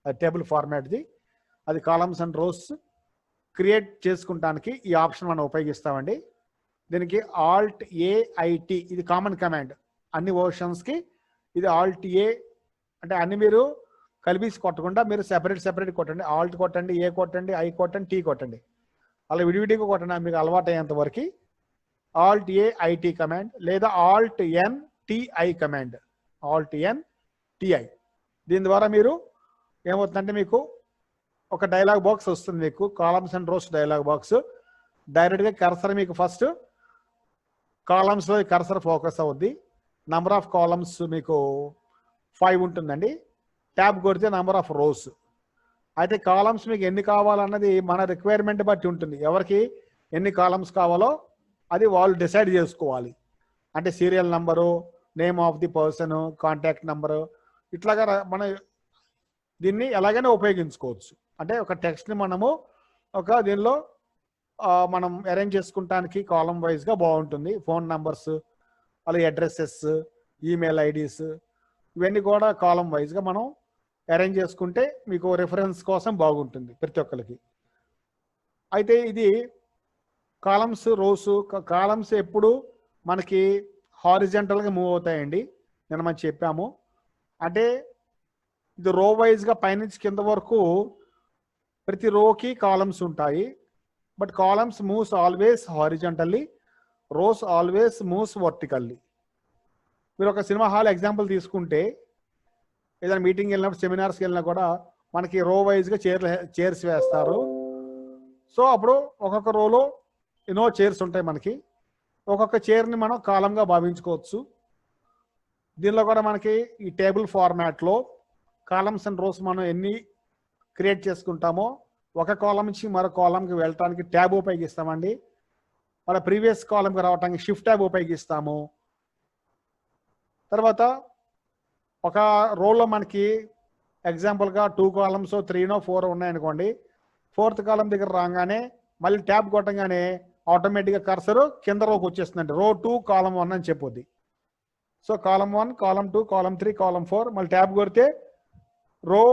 అది టేబుల్ ఫార్మాట్ది, అది కాలమ్స్ అండ్ రోస్ క్రియేట్ చేసుకుంటానికి ఈ ఆప్షన్ మనం ఉపయోగిస్తామండి. దీనికి ఆల్ట్ ఏఐటి ఇది కామన్ కమాండ్ అన్ని వర్షన్స్కి. ఇది ఆల్ట్ ఏ అంటే అన్ని మీరు కలిపి కొట్టకుండా మీరు సెపరేట్ కొట్టండి. ఆల్ట్ కొట్టండి, ఏ కొట్టండి, ఐ కొట్టండి, టీ కొట్టండి, అలా విడివిడిగా కొట్టండి మీకు అలవాటు అయ్యేంత వరకు. ఆల్ట్ ఏ ఐటీ కమాండ్ లేదా ఆల్ట్ ఎన్ టిఐ కమాండ్, ఆల్ట్ ఎన్ టిఐ. దీని ద్వారా మీరు ఏమవుతుందంటే మీకు ఒక డైలాగ్ బాక్స్ వస్తుంది, మీకు columns and rows dialog box. డైరెక్ట్గా కర్సర్ మీకు ఫస్ట్ కాలమ్స్లో కర్సర్ ఫోకస్ అవుద్ది. నంబర్ ఆఫ్ కాలమ్స్ మీకు 5 ఉంటుందండి. ట్యాబ్ కొడితే నంబర్ ఆఫ్ రోస్. అయితే కాలమ్స్ మీకు ఎన్ని కావాలన్నది మన రిక్వైర్మెంట్ బట్టి ఉంటుంది. ఎవరికి ఎన్ని కాలమ్స్ కావాలో అది వాళ్ళు డిసైడ్ చేసుకోవాలి. అంటే serial number, name of the person, contact number, ఇట్లాగా మన దీన్ని ఎలాగైనా ఉపయోగించుకోవచ్చు. అంటే ఒక టెక్స్ట్ని మనము ఒక దీనిలో మనం అరేంజ్ చేసుకుంటానికి కాలమ్ వైజ్గా బాగుంటుంది. ఫోన్ నంబర్స్, అలాగే అడ్రస్సెస్, ఈమెయిల్ ఐడీస్, ఇవన్నీ కూడా కాలమ్ వైజ్గా మనం అరేంజ్ చేసుకుంటే మీకు రిఫరెన్స్ కోసం బాగుంటుంది ప్రతి ఒక్కరికి. అయితే ఇది కాలమ్స్ రోస్, కాలమ్స్ ఎప్పుడు మనకి హారిజెంటల్గా మూవ్ అవుతాయండి. నేను మనం చెప్పాము అంటే ఇది రో వైజ్గా పైనుంచి కింద వరకు ప్రతి రోకి కాలమ్స్ ఉంటాయి. But columns moves always horizontally, rows always moves vertically. మీరు ఒక సినిమా హాల్ ఎగ్జాంపుల్ తీసుకుంటే ఏదైనా మీటింగ్ వెళ్ళినప్పుడు, సెమినార్స్కి వెళ్ళినా కూడా మనకి రో వైజ్గా చైర్స్ వేస్తారు. సో అప్పుడు ఒక్కొక్క రోలో ఎన్నో చైర్స్ ఉంటాయి మనకి. ఒక్కొక్క చైర్ని మనం కాలంగా భావించుకోవచ్చు. దీనిలో కూడా మనకి ఈ టేబుల్ ఫార్మాట్లో కాలమ్స్ అండ్ రోస్ మనం ఎన్ని క్రియేట్ చేసుకుంటామో ఒక కాలం నుంచి మరో కాలంకి వెళ్ళటానికి ట్యాబ్ ఉపయోగిస్తామండి. మన ప్రీవియస్ కాలంకి రావడానికి షిఫ్ట్ ట్యాబ్ ఉపయోగిస్తాము. తర్వాత ఒక రోల్లో మనకి ఎగ్జాంపుల్గా 2 కాలమ్స్ 3 4 ఉన్నాయనుకోండి, 4th కాలం దగ్గర రాగానే మళ్ళీ ట్యాబ్ కొట్టగానే ఆటోమేటిక్గా కర్సరు కింద రోకి వచ్చేస్తుందండి. రో 2 కాలం 1 అని చెప్పొద్ది. సో కాలం 1, కాలం 2, కాలం 3, కాలం 4, మళ్ళీ ట్యాబ్ కొడితే రో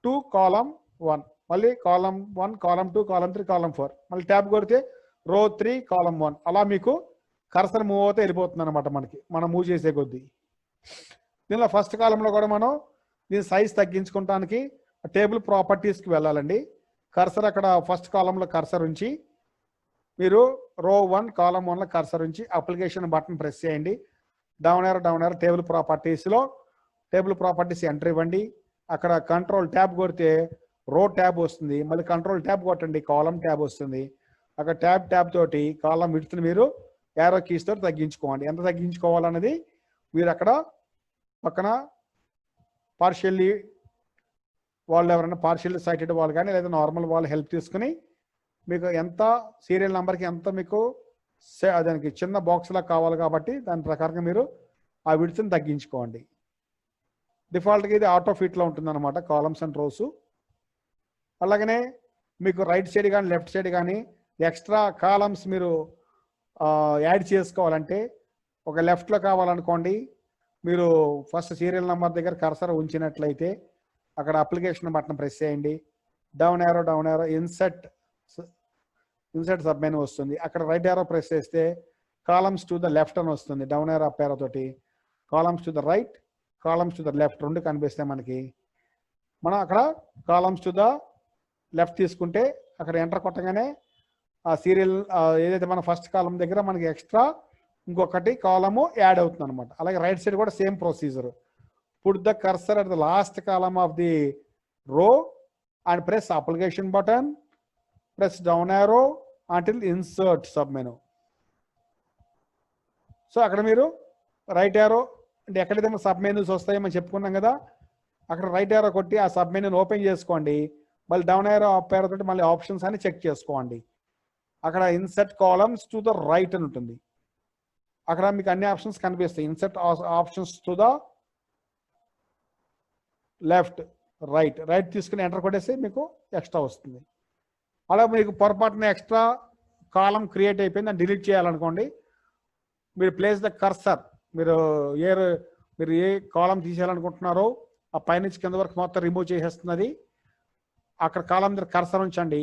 2 కాలం 1, మళ్ళీ కాలం 1, కాలం 2, కాలం 3, కాలం 4, మళ్ళీ ట్యాబ్ కొడితే రో 3 కాలం 1. అలా మీకు కర్సర్ మూవ్ అవుతే వెళ్ళిపోతుంది అనమాట మనకి, మనం మూవ్ చేసే కొద్దీ. దీనిలో ఫస్ట్ కాలంలో కూడా మనం దీని సైజ్ తగ్గించుకోవడానికి టేబుల్ ప్రాపర్టీస్కి వెళ్ళాలండి. కర్సర్ అక్కడ ఫస్ట్ కాలంలో కర్సర్ ఉంచి మీరు రో 1 కాలం 1లో కర్సర్ ఉంచి అప్లికేషన్ బటన్ ప్రెస్ చేయండి. డౌన్ ఏరో టేబుల్ ప్రాపర్టీస్లో టేబుల్ ప్రాపర్టీస్ ఎంటర్ ఇవ్వండి. అక్కడ కంట్రోల్ ట్యాబ్ కొడితే రో ట్యాబ్ వస్తుంది, మళ్ళీ కంట్రోల్ ట్యాబ్ కొట్టండి కాలం ట్యాబ్ వస్తుంది. అక్కడ ట్యాబ్ తోటి కాలం విడ్త్ని మీరు యారో కీస్ తోటి తగ్గించుకోండి. ఎంత తగ్గించుకోవాలన్నది మీరు అక్కడ పక్కన పార్షియల్లీ వాళ్ళు ఎవరైనా పార్షియల్లీ సైటెడ్ వాళ్ళు కానీ లేదా నార్మల్ వాళ్ళు హెల్ప్ తీసుకుని మీకు ఎంత సీరియల్ నెంబర్కి ఎంత మీకు దానికి చిన్న బాక్స్లా కావాలి కాబట్టి దాని ప్రకారంగా మీరు ఆ విడ్త్ని తగ్గించుకోండి. డిఫాల్ట్గా ఇది ఆటో ఫిట్లో ఉంటుందన్నమాట కాలమ్స్ అండ్ రోస్. అలాగనే మీకు రైట్ సైడ్ కానీ లెఫ్ట్ సైడ్ కానీ ఎక్స్ట్రా కాలమ్స్ మీరు యాడ్ చేసుకోవాలంటే ఒక లెఫ్ట్లో కావాలనుకోండి, మీరు ఫస్ట్ సీరియల్ నెంబర్ దగ్గర కర్సర్ ఉంచినట్లయితే అక్కడ అప్లికేషన్ బటన్ ప్రెస్ చేయండి. Down arrow insert sub menu వస్తుంది. అక్కడ రైట్ ఏరో ప్రెస్ చేస్తే కాలమ్స్ టు ద లెఫ్ట్ అని వస్తుంది. డౌన్ ఏరో అప్ ఏరో తోటి columns to the right, columns to the left రెండు కనిపిస్తాయి మనకి. మనం అక్కడ కాలమ్స్ టు ద లెఫ్ట్ తీసుకుంటే అక్కడ ఎంటర్ కొట్టగానే ఆ సీరియల్ ఏదైతే మన ఫస్ట్ కాలం దగ్గర మనకి ఎక్స్ట్రా ఇంకొకటి కాలము యాడ్ అవుతుంది అనమాట. అలాగే రైట్ సైడ్ కూడా same procedure. Put the cursor at the last column of the రో and press application button, press down arrow until insert sub menu. So అక్కడ మీరు రైట్ యారో అంటే ఎక్కడైతే మన సబ్ మెనూస్ వస్తాయో మనం చెప్పుకున్నాం కదా, అక్కడ రైట్ యారో కొట్టి ఆ సబ్ మెనూని ఓపెన్ చేసుకోండి. మళ్ళీ డౌన్ యారో అప్ యారో తోటి మళ్ళీ ఆప్షన్స్ అని చెక్ చేసుకోండి. అక్కడ insert columns to the right అని ఉంటుంది. అక్కడ మీకు అన్ని ఆప్షన్స్ కనిపిస్తాయి. Insert options to the left, right తీసుకుని ఎంటర్ కొట్టేసి మీకు ఎక్స్ట్రా వస్తుంది. అలా మీకు పొరపాటున ఎక్స్ట్రా కాలం క్రియేట్ అయిపోయింది, దాన్ని డిలీట్ చేయాలనుకోండి, మీరు ప్లేస్ ద కర్సర్, మీరు ఏ కాలం తీసేయాలనుకుంటున్నారో ఆ పైనుంచి కింద వరకు మొత్తం రిమూవ్ చేసేస్తున్నది. అక్కడ కాలం దగ్గర కర్సర్ ఉంచండి,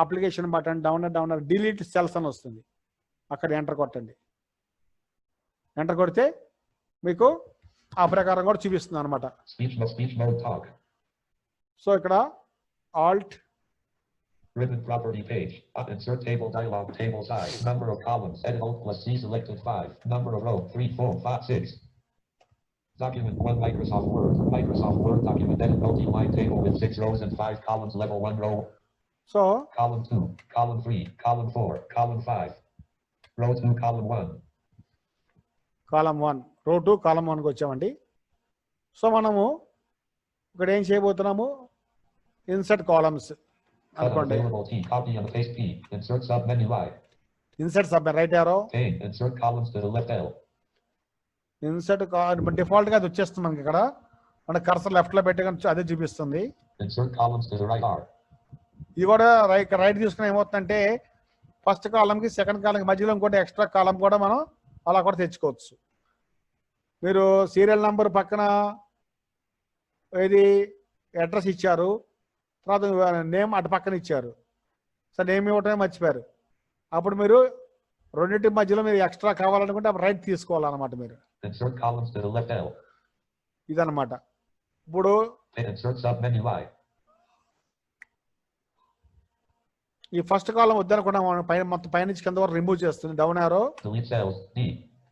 application button down delete cells అని వస్తుంది, అక్కడ ఎంటర్ కొట్టండి. ఎంటర్ కొడితే మీకు ఆ ప్రకారం కూడా చూపిస్తుంది అనమాట. సో ఇక్కడ Alt Ribbon property page. Insert table dialog. Table size. Number of columns. Edit Alt plus C selected 5. Number of row 3, 4, 5, 6. Document 1 Microsoft Word. Microsoft Word document. Edit multi-line table with 6 rows and 5 columns. Level 1 row. So column 2, column 3, column 4, column 5. Row 2, column 1. Column 1, row 2, కాలం 1కి వచ్చామండి. సో మనము ఇక్కడ ఏం చేయబోతున్నాము, ఇన్సర్ట్ కాలమ్స్ అనుకోండి. Copy and paste P. Insert sub menu I. Insert sub right arrow. Insert columns to the left L. Insert default గా అది వచ్చేస్తుంది మనకి. ఇక్కడ మన కర్సర్ లెఫ్ట్ లో పెట్టి అదే చూపిస్తుంది. Insert columns to the right R. ఇది కూడా రైట్ తీసుకుని ఏమవుతుందంటే ఫస్ట్ కాలం కి సెకండ్ కాలం కి మధ్యలో ఇంకోటి ఎక్స్ట్రా కాలం కూడా మనం అలా కూడా తెచ్చుకోవచ్చు. మీరు సీరియల్ నంబర్ పక్కన ఏది అడ్రస్ ఇచ్చారు, తర్వాత నేమ్ అటు పక్కన ఇచ్చారు, సో నేమ్ ఇవ్వటమే మర్చిపోయారు. అప్పుడు మీరు రెండింటి మధ్యలో మీరు ఎక్స్ట్రా కావాలనుకుంటే అప్పుడు రైట్ తీసుకోవాలన్నమాట. మీరు ఇదన్నమాట. ఇప్పుడు ఈ ఫస్ట్ కాలం వద్దనుకున్నా పైన మొత్తం పైనుంచి కింద వరకు రిమూవ్ చేస్తుంది. Down arrow,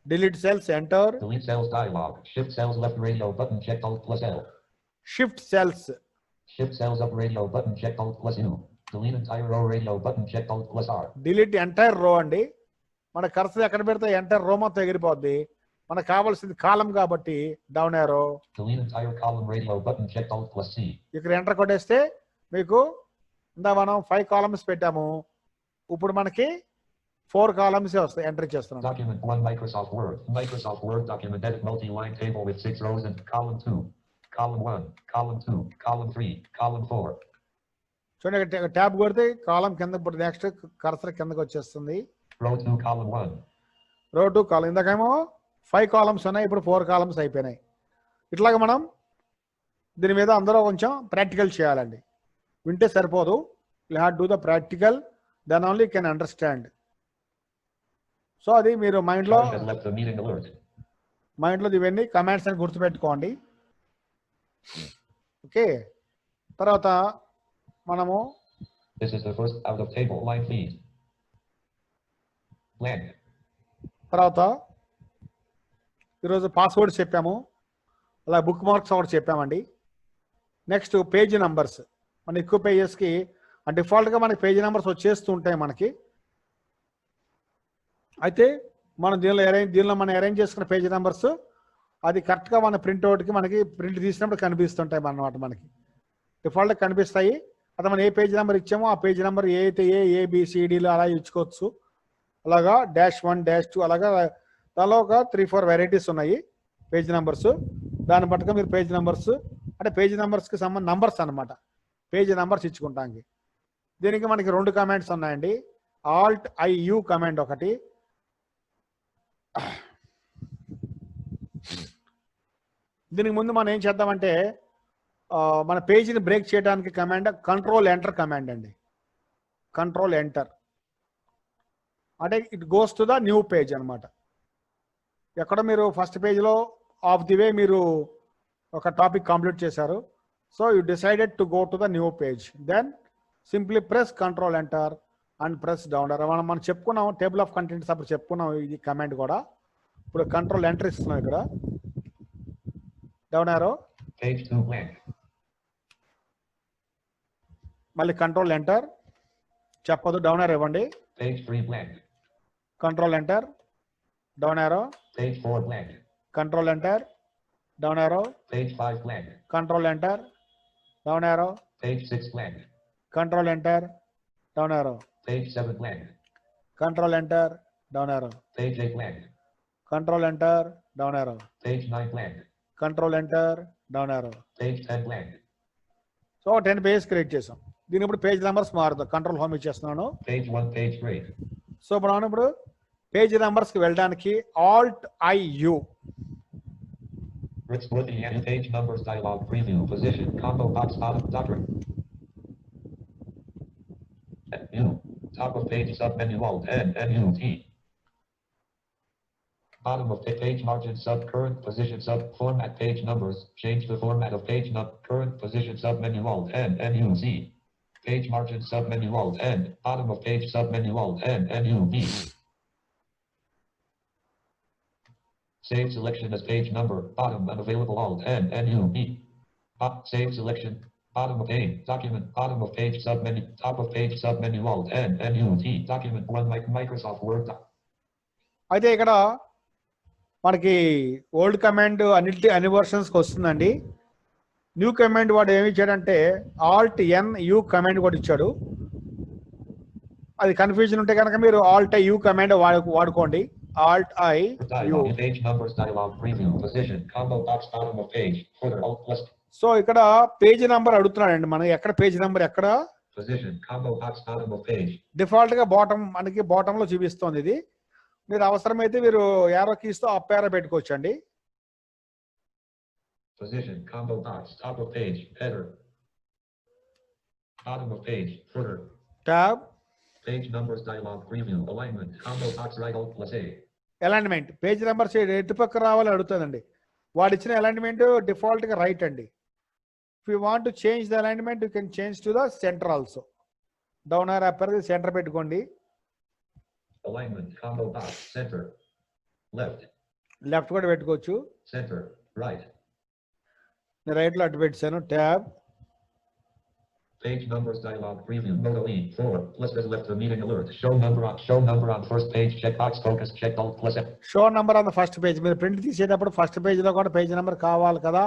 delete cells, enter, shift cells, Shift cells up radio button check Alt plus U. Delete entire row radio button check Alt plus R. Delete entire రో అండి. మన కర్సర్ ఎక్కడ పెడితే ఎంటైర్ రో మొత్తం ఎగిరిపోద్ది. మనకు కావాల్సింది కాలం కాబట్టి down arrow. Delete entire column radio button check Alt plus C. ఇక్కడ ఎంటర్ కొట్టేస్తే మీకు ఇందా మనం 5 కాలమ్స్ పెట్టాము, ఇప్పుడు మనకి 4 కాలమ్స్ వస్తాయి. ఎంటర్ చేస్తున్నాం. Document 1 Microsoft Word. Microsoft Word document edit multi-line table with 6 rows and column 2. Column 1, column 2, column 3, column 4. చూడండి ట్యాబ్ కొడితే కాలం కింద, ఇప్పుడు నెక్స్ట్ కర్సర్ కిందకి వచ్చేస్తుంది. Row 2, column 1. రో 2 కాలం. ఇందాకేమో 5 కాలమ్స్ ఉన్నాయి, ఇప్పుడు 4 కాలమ్స్ అయిపోయినాయి. ఇట్లాగ మనం దీని మీద అందరూ కొంచెం ప్రాక్టికల్ చేయాలండి. వింటే సరిపోదు, you have to do the practical, then only can understand. So అది మీరు మైండ్లో ఇవన్నీ కమాండ్స్ అని గుర్తుపెట్టుకోండి. ఓకే, తర్వాత మనము This is the first out of table line feed. Blank. తర్వాత ఈరోజు పాస్వర్డ్ చెప్పాము, అలా బుక్ మార్క్స్ ఒకటి చెప్పామండి. Next page numbers. మన ఎక్కువ పేజెస్కి డిఫాల్ట్గా మనకి పేజ్ నెంబర్స్ వచ్చేస్తూ ఉంటాయి మనకి. అయితే మనం దీనిలో మనం అరేంజ్ చేసుకున్న పేజ్ నెంబర్స్ అది కరెక్ట్గా మన ప్రింట్అవుట్కి మనకి ప్రింట్ తీసినప్పుడు కనిపిస్తుంటాయి అన్నమాట. మనకి డిఫాల్ట్గా కనిపిస్తాయి. అది మనం ఏ పేజ్ నెంబర్ ఇచ్చామో ఆ పేజ్ నెంబర్ ఏబిసిడీలు అలా ఇచ్చుకోవచ్చు. అలాగా -1, -2 అలాగా దానిలో ఒక 3-4 వెరైటీస్ ఉన్నాయి పేజ్ నెంబర్స్. దాన్ని బట్టుగా మీరు పేజ్ నెంబర్స్ అంటే పేజ్ నెంబర్స్కి సంబంధించిన నంబర్స్ అనమాట, పేజ్ నెంబర్స్ ఇచ్చుకుంటానికి. దీనికి మనకి 2 కమాండ్స్ ఉన్నాయండి. Alt-IU కమాండ్ ఒకటి, దీనికి ముందు మనం ఏం చేద్దామంటే మన పేజీని బ్రేక్ చేయడానికి కమాండ్ కంట్రోల్ ఎంటర్ కమాండ్ అండి. కంట్రోల్ ఎంటర్ అంటే it goes to the new page అనమాట. ఎక్కడ మీరు ఫస్ట్ పేజ్లో ఆఫ్ ది వే మీరు ఒక టాపిక్ కంప్లీట్ చేశారు, so you decided to go to the new page, then simply press control enter and press down arrow. మనం చెప్పుకున్నాం టేబుల్ ఆఫ్ కంటెంట్స్ అప్పుడు చెప్పుకున్నాం ఈ కమాండ్ కూడా. ఇప్పుడు కంట్రోల్ ఎంటర్ ఇస్తున్నాం, ఇక్కడ డౌన్ యారో, మళ్ళీ కంట్రోల్ ఎంటర్, చెప్పదు డౌన్ యారో ఇవ్వండి, control enter, down arrow, Page 4 blank. Control enter. Down arrow. Page 5 blank. Control enter. Down arrow. Page 6 blank. Control enter. Down arrow. Page 7 blank. Control enter. Down arrow. Page 8 blank. Control enter. Down arrow. Page 9 blank. Control enter. Down arrow. Page 10 blank. So 10 pages create చేసాం. దీని ఇప్పుడు పేజ్ నెంబర్స్ మారుతాం. కంట్రోల్ హోమ్ ఇచ్చేస్తున్నాను. Page 1 page grade. సో మనం ఇప్పుడు పేజ్ నెంబర్స్కి వెళ్ళడానికి Alt-IU. Rich with the end page numbers dialog preview position combo box bottom docker. New top of page sub menu Alt N U T. Bottom of page margin sub current position sub format page numbers. Change the format of page current position sub menu Alt N U Z. Page margin sub menu Alt N. Bottom of page sub menu Alt N U V. Save selection as page number. Bottom unavailable Alt N U V. Save selection. Bottom of page document. Bottom of page sub menu. Top of page sub menu Alt N U T. Document 1 Microsoft Word. అయితే ఇక్కడ మనకి ఓల్డ్ కమాండ్ అన్ని వర్షన్స్కి వస్తుందండి. న్యూ కమాండ్ వాడు ఏమి ఇచ్చాడంటే Alt-N-U కమాండ్ కూడా ఇచ్చాడు. అది కన్ఫ్యూజన్ ఉంటే కనుక మీరు Alt-U కమాండ్ వాడుకోండి. Alt-I-U. Page numbers dialog preview position combo box bottom of page footer Alt plus so ఇక్కడ పేజ్ నెంబర్ అడుగుతున్నాడండి. మనం ఎక్కడ పేజ్ నెంబర్ ఎక్కడ position combo box bottom of page default గా మనకి బాటమ్ లో చూపిస్తుంది. ఇది మీరు అవసరమైతే మీరు యారో కీస్ తో అప్ యారో పెట్టుకోవచ్చండి. position combo box top of page header bottom of page footer tab page numbers dialog preview alignment combo box right Alt plus A alignment page numbers ఎటు పక్క రావాలని అడుగుతుందండి. వాడు ఇచ్చిన అలైన్మెంట్ డిఫాల్ట్ గా రైట్ అండి. If you want to change the alignment you can change to the centre also. Down are up centre పెట్టుకోండి. alignment combo box center left left కూడా పెట్టుకోవచ్చు. center right నేను రైట్ లో అటు పెట్టాను. Tab page numbers dialog preview mode E 4 plus has left the meeting alert show number on first page checkbox focus checked Alt plus F show number on the first page. మీరు ప్రింట్ తీసేటప్పుడు ఫస్ట్ పేజ్ లో కూడా పేజ్ నెంబర్ కావాలి కదా,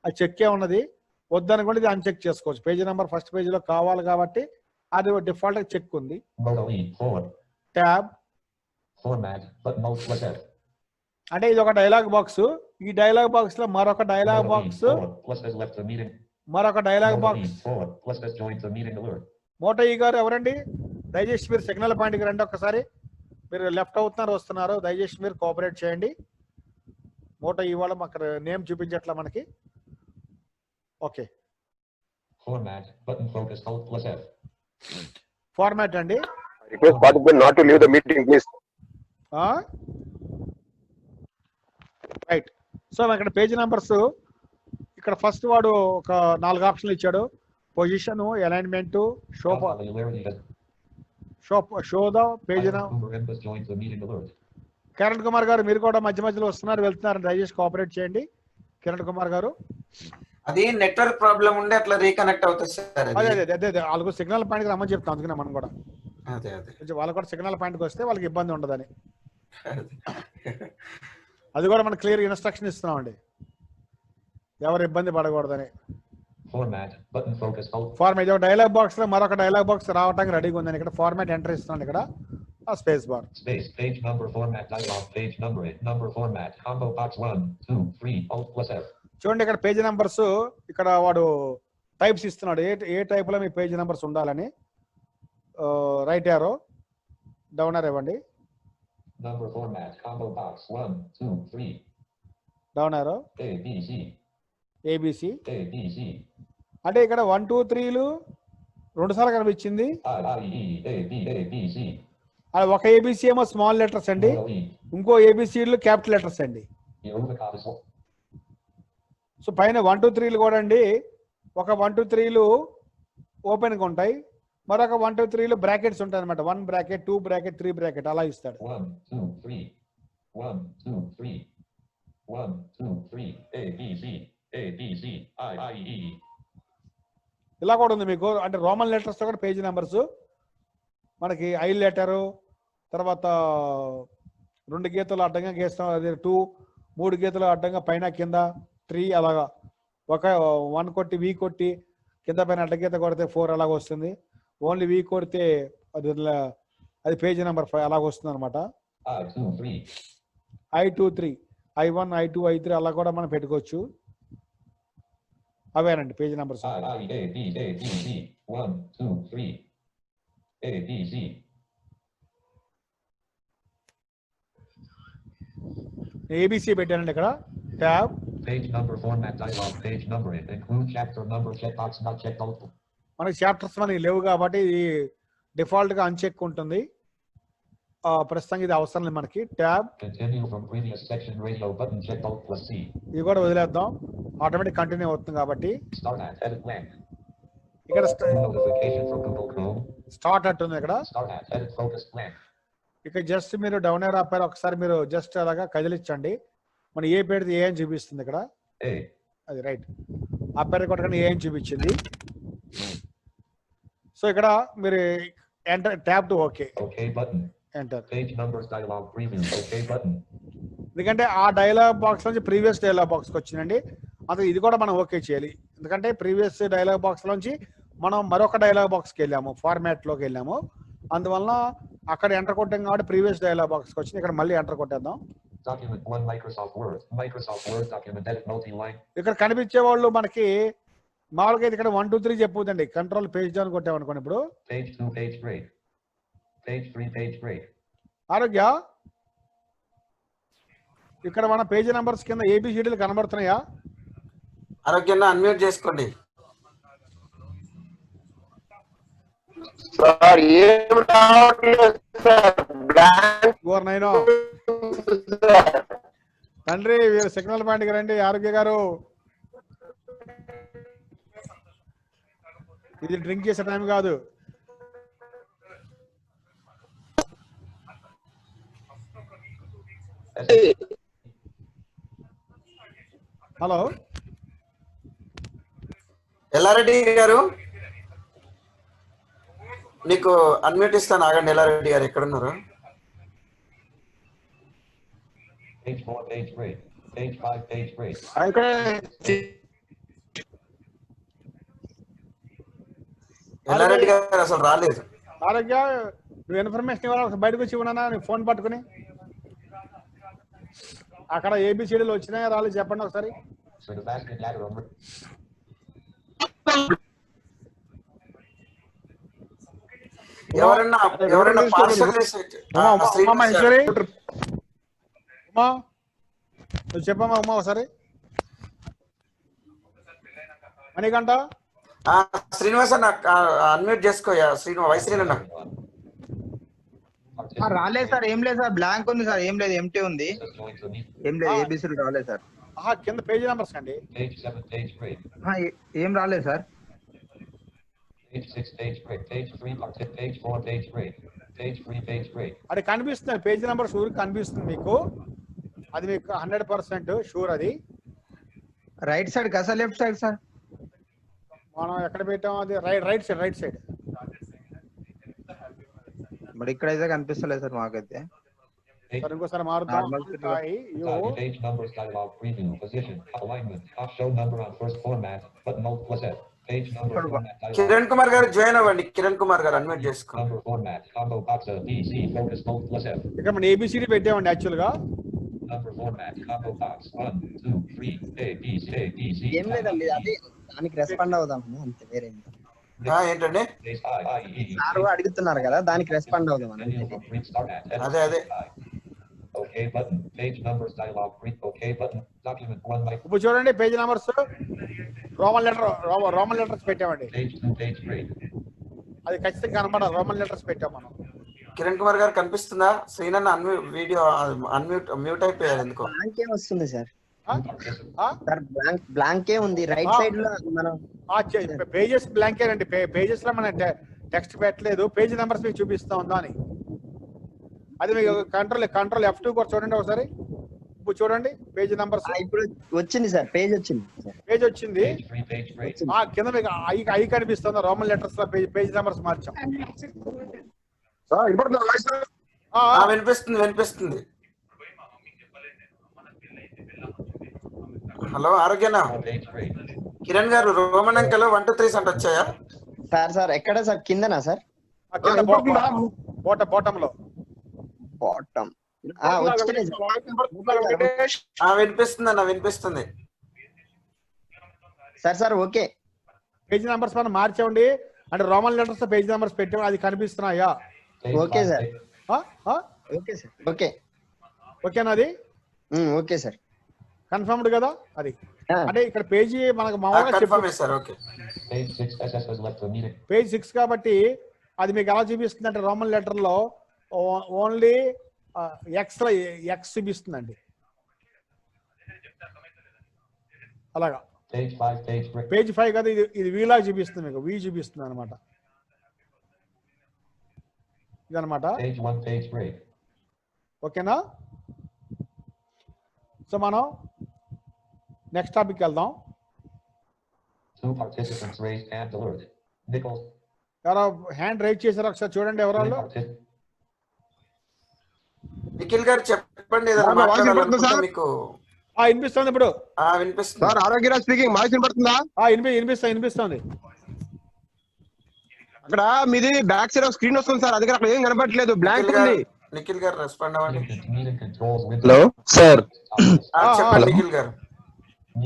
అది చెక్కే ఉన్నది. వద్దనుకోండి ఇది అన్చెక్ చేసుకోవచ్చు. పేజ్ నెంబర్ ఫస్ట్ పేజ్ లో కావాలి కాబట్టి అది డిఫాల్ట్ గా చెక్ ఉంది. mode E 4 tab format button Alt plus F అంటే ఇది ఒక డైలాగ్ బాక్స్. ఈ డైలాగ్ బాక్స్ లో మరొక dialog mode E box 4 plus has left the meeting మరొక dialog mode E box. 4 plus has joined the meeting alert మోటో ఈ గారు ఎవరండి? దయచేసి మీరు సిగ్నల్ పాయింట్కి రండి ఒక్కసారి. మీరు లెఫ్ట్ అవుతున్నారు వస్తున్నారు, దయచేసి మీరు కోఆపరేట్ చేయండి. మోటో ఇవాళ అక్కడ నేమ్ చూపించట్లా మనకి. Okay format button focus Alt plus F format అండి. Request participant not to leave the meeting, please. Right. So ఇక్కడ పేజ్ నెంబర్స్ ఇక్కడ ఫస్ట్ వాడు ఒక 4 ఆప్షన్లు ఇచ్చాడు. Position, alignment, show the page. joined the meeting alert Kiran Kumar గారు మీరు కూడా మధ్య మధ్యలో వస్తున్నారు వెళ్తున్నారు, దయచేసి కోఆపరేట్ చేయండి. కిరణ్ కుమార్ గారు అది నెట్వర్క్ ప్రాబ్లం ఉండే అట్లా రీకనెక్ట్ అవుతుంది సార్. అదే అదే అదే అదే వాళ్ళకు సిగ్నల్ పాయింట్కి రమ్మని చెప్తాం. అందుకనే మనం కూడా అదే అదే కొంచెం వాళ్ళకు కూడా సిగ్నల్ పాయింట్కి వస్తే వాళ్ళకి ఇబ్బంది ఉండదని అది కూడా మనం క్లియర్ ఇన్స్ట్రక్షన్ ఇస్తున్నాం అండి, ఎవరు ఇబ్బంది పడకూడదని. format button focus Alt format ఒక డైలాగ్ బాక్స్ లో మరొక డైలాగ్ బాక్స్ రావడానికి రెడీగా ఉందని ఇక్కడ ఫార్మాట్ ఎంటర్ ఇస్తున్నాను. ఇక్కడ ఆ space bar space page number format dialog page number format combo box 1 2 3 Alt plus F చూడండి. ఇక్కడ పేజ్ నెంబర్స్ ఇక్కడ వాడు టైప్స్ ఇస్తున్నాడు. ఏ టైప్ లో మీ పేజ్ నెంబర్స్ ఉండాలని. రైట్ యారో డౌన్ యారో ఇవ్వండి. number format combo box 1 2 3 down arrow A B C ABC. A B C అంటే ఇక్కడ 1 2 3లు 2 సార్లు కనిపించింది. I E A B C అది ఒక ఏబిసి ఏమో స్మాల్ లెటర్స్ అండి, ఇంకో ఏబిసిలు క్యాపిటల్ లెటర్స్ అండి. సో పైన 1 2 3లు కూడా అండి, ఒక 1 2 3లు ఓపెన్ గా ఉంటాయి, మరొక 1 2 3లు బ్రాకెట్స్ ఉంటాయి అనమాట. 1 బ్రాకెట్ 2 బ్రాకెట్ 3 బ్రాకెట్ అలా ఇస్తాడు. 1 2 3 1 2 3 1 2 3 A B C I E ఇలా కూడా ఉంది మీకు. అంటే రోమన్ లెటర్స్ తో కూడా పేజ్ నెంబర్స్ మనకి ఐ లెటరు, తర్వాత 2 గీతలు అడ్డంగా గీస్తాం, అది 2, 3 గీతలు అడ్డంగా పైన కింద 3 అలాగా. ఒక 1 కొట్టి V కొట్టి కింద పైన అడ్డగీత కొడితే 4 అలాగ వస్తుంది. ఓన్లీ V కొడితే అది పేజీ నెంబర్ 5 అలాగ వస్తుంది అనమాట. I2, 3, I1, I2, I3 అలా కూడా మనం పెట్టుకోవచ్చు. అవేనండి పేజీ నెంబర్స్. ABC పెట్టానండి ఇక్కడ. Tab Page number format dialog. Page numbering. Include chapter number. Checkbox not checked out. మనకి చాప్టర్స్ మనకి లేవు కాబట్టి ఇది డిఫాల్ట్ గా అన్చెక్ ఉంటుంది. ప్రస్తుతం ఇది అవసరం లేదు మనకి. Tab Continue from previous section. Radio button checked out plus C. ఇది కూడా వదిలేద్దాం, ఆటోమేటిక్ కంటిన్యూ అవుతుంది కాబట్టి. Start at edit blank. ఇక్కడ Notification from Google Chrome. Start అంటుంది ఇక్కడ. Start at edit focus blank. ఇక జస్ట్ మీరు డౌన్ ఏర్ అప్ ఒకసారి మీరు జస్ట్ అలాగా కదిలించండి. మన ఏ పెడితే ఏ అని చూపిస్తుంది ఇక్కడ. A. అది రైట్. అప్పర్ కొట్టగానే ఏ అని చూపించింది. సో ఇక్కడ మీరు enter tab to okay. Okay button. Enter. Page numbers dialog preview. Okay button. ఎందుకంటే ఆ డైలాగ్ బాక్స్ నుంచి ప్రీవియస్ డైలాగ్ బాక్స్కి వచ్చిందండి. అంతే ఇది కూడా మనం ఓకే చేయాలి. ఎందుకంటే ప్రీవియస్ డైలాగ్ బాక్స్ నుంచి మనం మరొక డైలాగ్ బాక్స్కి వెళ్ళాము, ఫార్మాట్లోకి వెళ్ళాము. అందువలన అక్కడ ఎంటర్ కొట్టాం కాబట్టి ప్రీవియస్ డైలాగ్ బాక్స్కి వచ్చింది. ఇక్కడ మళ్ళీ enter కొట్టేద్దాం. Document 1 Microsoft Word. Microsoft Word document edit multi-line. ఇక్కడ కనిపించే వాళ్ళు మనకి మామూలుగా ఇక్కడ 1, 2, 3 చెప్పుదండి. కంట్రోల్ పేజ్ డౌన్ కొట్టామనుకోండి. ఇప్పుడు Page 2 page break. Page 3 page break. ఆరోగ్య ఇక్కడ మన పేజీ నెంబర్స్ కింద ABCDలు కనబడుతున్నాయా? ఆరోగ్యాన్ని అన్మ్యూట్ చేసుకోండి. సార్ ఏం రావట్లేదు సార్, బ్లాంక్ గోర్నైనో తండ్రి వీరు సిగ్నల్ పాయింట్కి రండి. ఆరోగ్య గారు ఇది డ్రింక్ చేసే టైం కాదు. హలో ఎల్లారెడ్డి గారు, నీకు అన్మ్యూట్ ఇస్తాను, ఆగండి. ఎల్లారెడ్డి గారు ఎక్కడున్నారు? Page 4 page break. Page 5 page break. అయితే ఎల్లారెడ్డి గారు అసలు రాలేదు. ఆరోగ్య నువ్వు ఇన్ఫర్మేషన్ ఇవ్వాలి, బయటకు వచ్చి ఉన్నానా నీ ఫోన్ పట్టుకుని. అక్కడ ABCDలు వచ్చినాయా రాలేదు చెప్పండి ఒకసారి. So the basket ladder over. ఎవరన్నా పార్సల్ ఉమా మహేశ్వరి, ఉమా నువ్వు చెప్పమ్మా. ఉమా ఒకసారి. మణికంఠ శ్రీనివాస్ అన్న అన్మ్యూట్ చేసుకోయా. వైశ్రీన్ అన్న రాలేదు సార్, ఏం లేదు సార్, బ్లాంక్ ఉంది సార్, ఏం లేదు, ఎంటీ ఉంది, ఏం లేదు, ఏబిసిడి రాలేదు సార్. కింద పేజీ నెంబర్స్ అండి. Page 7 page break. ఏం రాలేదు sir. Page 6 page break. Page 3 page 4 page break. Page 3 page break. అది కనిపిస్తుంది పేజీ నెంబర్ షూర్ కనిపిస్తుంది మీకు. అది మీకు 100% షూర్. అది రైట్ సైడ్ కదా సార్, లెఫ్ట్ సైడ్ సార్? మనం ఎక్కడ పెట్టాం? అది రైట్ సైడ్. మరి ఇక్కడైతే కనిపిస్తలేదు సార్ మాకైతే. సరే ఇంకోసారి మారుద్దాం. Page numbers dialog preview. Position. Alignment. Show number on first format. Button alt plus F. Page number format dialog. Kiran Kumar గారు జాయిన్ అవ్వండి. కిరణ్ కుమార్ గారు అన్మ్యూట్ చేసుకో. Number format. Combo box of PC. Focus alt plus F. ఇక్కడ మనం ABCD పెట్టామండి యాక్చువల్ గా. Number format. Combo box. 1 2 3 A B C A B C. ఏం లేదండి, అది దానికి రెస్పాండ్ అవుదాం అంతే, వేరే ఏంటండి సార్ అడుగుతున్నారు కదా, దానికి రెస్పాండ్ అవుదాం అదే అదే. Okay button. Page numbers dialog. Okay button. Document 1 like. ఇప్పుడు చూడండి పేజ్ నెంబర్స్ రోమన్ లెటర్స్ పెట్టామండి. Page 2 page break. అది ఖచ్చితంగా కనబడాలి. రోమన్ లెటర్స్ పెట్టాం మనం. కిరణ్ కుమార్ గారు కనిపిస్తుందా? శ్రీనన్న వీడియో మ్యూట్ అయిపోయారు ఎందుకో. బ్లాంకే వస్తుంది సార్. సార్ బ్లాంకే ఉంది రైట్ సైడ్ లో. మనం పేజెస్ బ్లాంకే అండి. పేజెస్ లో మనం టెక్స్ట్ పెట్టలేదు. పేజ్ నెంబర్స్ మీకు చూపిస్తా ఉందా అని. అది మీకు కంట్రోల్ F2 కూడా చూడండి ఒకసారి. ఇప్పుడు చూడండి పేజ్ నెంబర్స్. ఇప్పుడు వచ్చింది సార్, పేజ్ వచ్చింది. కింద మీకు ఐ కనిపిస్తుందా? రోమన్ లెటర్స్ లో పేజ్ నెంబర్స్ మార్చాం. వినిపిస్తుంది. హలో ఆరోగ్యనా Page 3. కిరణ్ గారు రోమన్ అంకెలో 1 to 3 సెంట్ వచ్చాయా? సార్ ఎక్కడ సార్ కిందనా సార్? బాటమ్ లో బాటమ్ వచ్చినాయి వినిపిస్తుంది అన్న, వినిపిస్తుంది. Sir okay. పేజ్ నెంబర్స్ మనం మార్చామండి, అంటే రోమన్ లెటర్స్ పేజ్ నెంబర్స్ పెట్టాము, అది కనిపిస్తున్నాయా? Page Okay, 5, sir. page- okay sir okay. ఓకేనా? అది ఓకే సార్. కన్ఫర్మ్డ్ కదా? అది అంటే ఇక్కడ పేజీ మనకు మామూలుగా confirm sir. Okay. Page 6, SS has left the meeting. Page 6 కాబట్టి అది మీకు ఎలా చూపిస్తుంది అంటే రోమన్ లెటర్ లో ఓన్లీ ఎక్స్ చూపిస్తుందండి. అలాగా Page 5, page 3. పేజ్ 5 కదా, ఇది వీలా చూపిస్తుంది, మీకు వి చూపిస్తుంది అనమాట. ఇదనమాట. Page 1, page 3. ఓకేనా? సో మనం నెక్స్ట్ టాపిక్ వెళ్దాం. 2 participants raised hand alert. Nichols. ఎవరో హ్యాండ్ రైజ్ చేశారు, ఒకసారి చూడండి ఎవరో. నిఖిల్ గారు చెప్పండి, ఏదైనా వాయిస్ వినపడుతుందా మాట్లాడాలనుకుంటే సార్? మీకు. వినిపిస్తుంది ఇప్పుడు. వినిపిస్తుంది సార్ ఆరోగ్యరాజ్ స్పీకింగ్. వాయిస్ వినపడుతుందా? వినిపిస్తుంది. అక్కడ మీది బ్యాక్ సైడ్ స్క్రీన్ వస్తుంది సార్, అది అక్కడ ఏం కనపడట్లేదు, బ్లాంక్ ఉంది. నిఖిల్ గారు రెస్పాండ్ అవ్వండి. Meeting controls with. Hello sir. చెప్పండి నిఖిల్ గారు.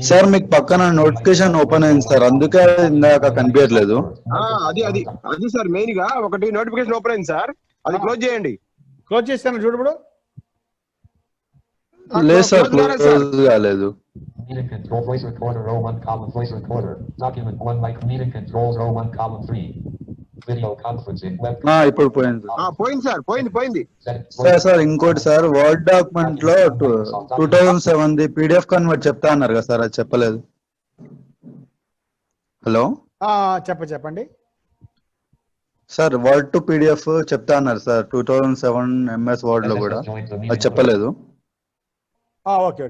సార్ మీకు పక్కన నోటిఫికేషన్ ఓపెన్ అయింది సార్, అందుకే ఇందాక కనిపించట్లేదు. అది సార్ మెయిన్ గా ఒకటి నోటిఫికేషన్ ఓపెన్ అయింది సార్, అది క్లోజ్ చేయండి. క్లోజ్ చేస్తాను చూడు ఇప్పుడు. లేదు సార్, క్లోజ్ కాలేదు. Meeting control voice recorder row 1 column voice recorder. Document 1 mic meeting controls row 1 column 3. Video conferencing web. ఇప్పుడు పోయింది. పోయింది సార్, పోయింది. సార్ ఇంకోటి సార్, వర్డ్ డాక్యుమెంట్ లో 2007 PDF కన్వర్ట్ చెప్తా అన్నారు కదా సార్, అది చెప్పలేదు. హలో చెప్పండి సార్, వర్డ్ టు PDF చెప్తా అన్నారు సార్ 2007 MS వర్డ్ లో కూడా, అది చెప్పలేదు. ఓకే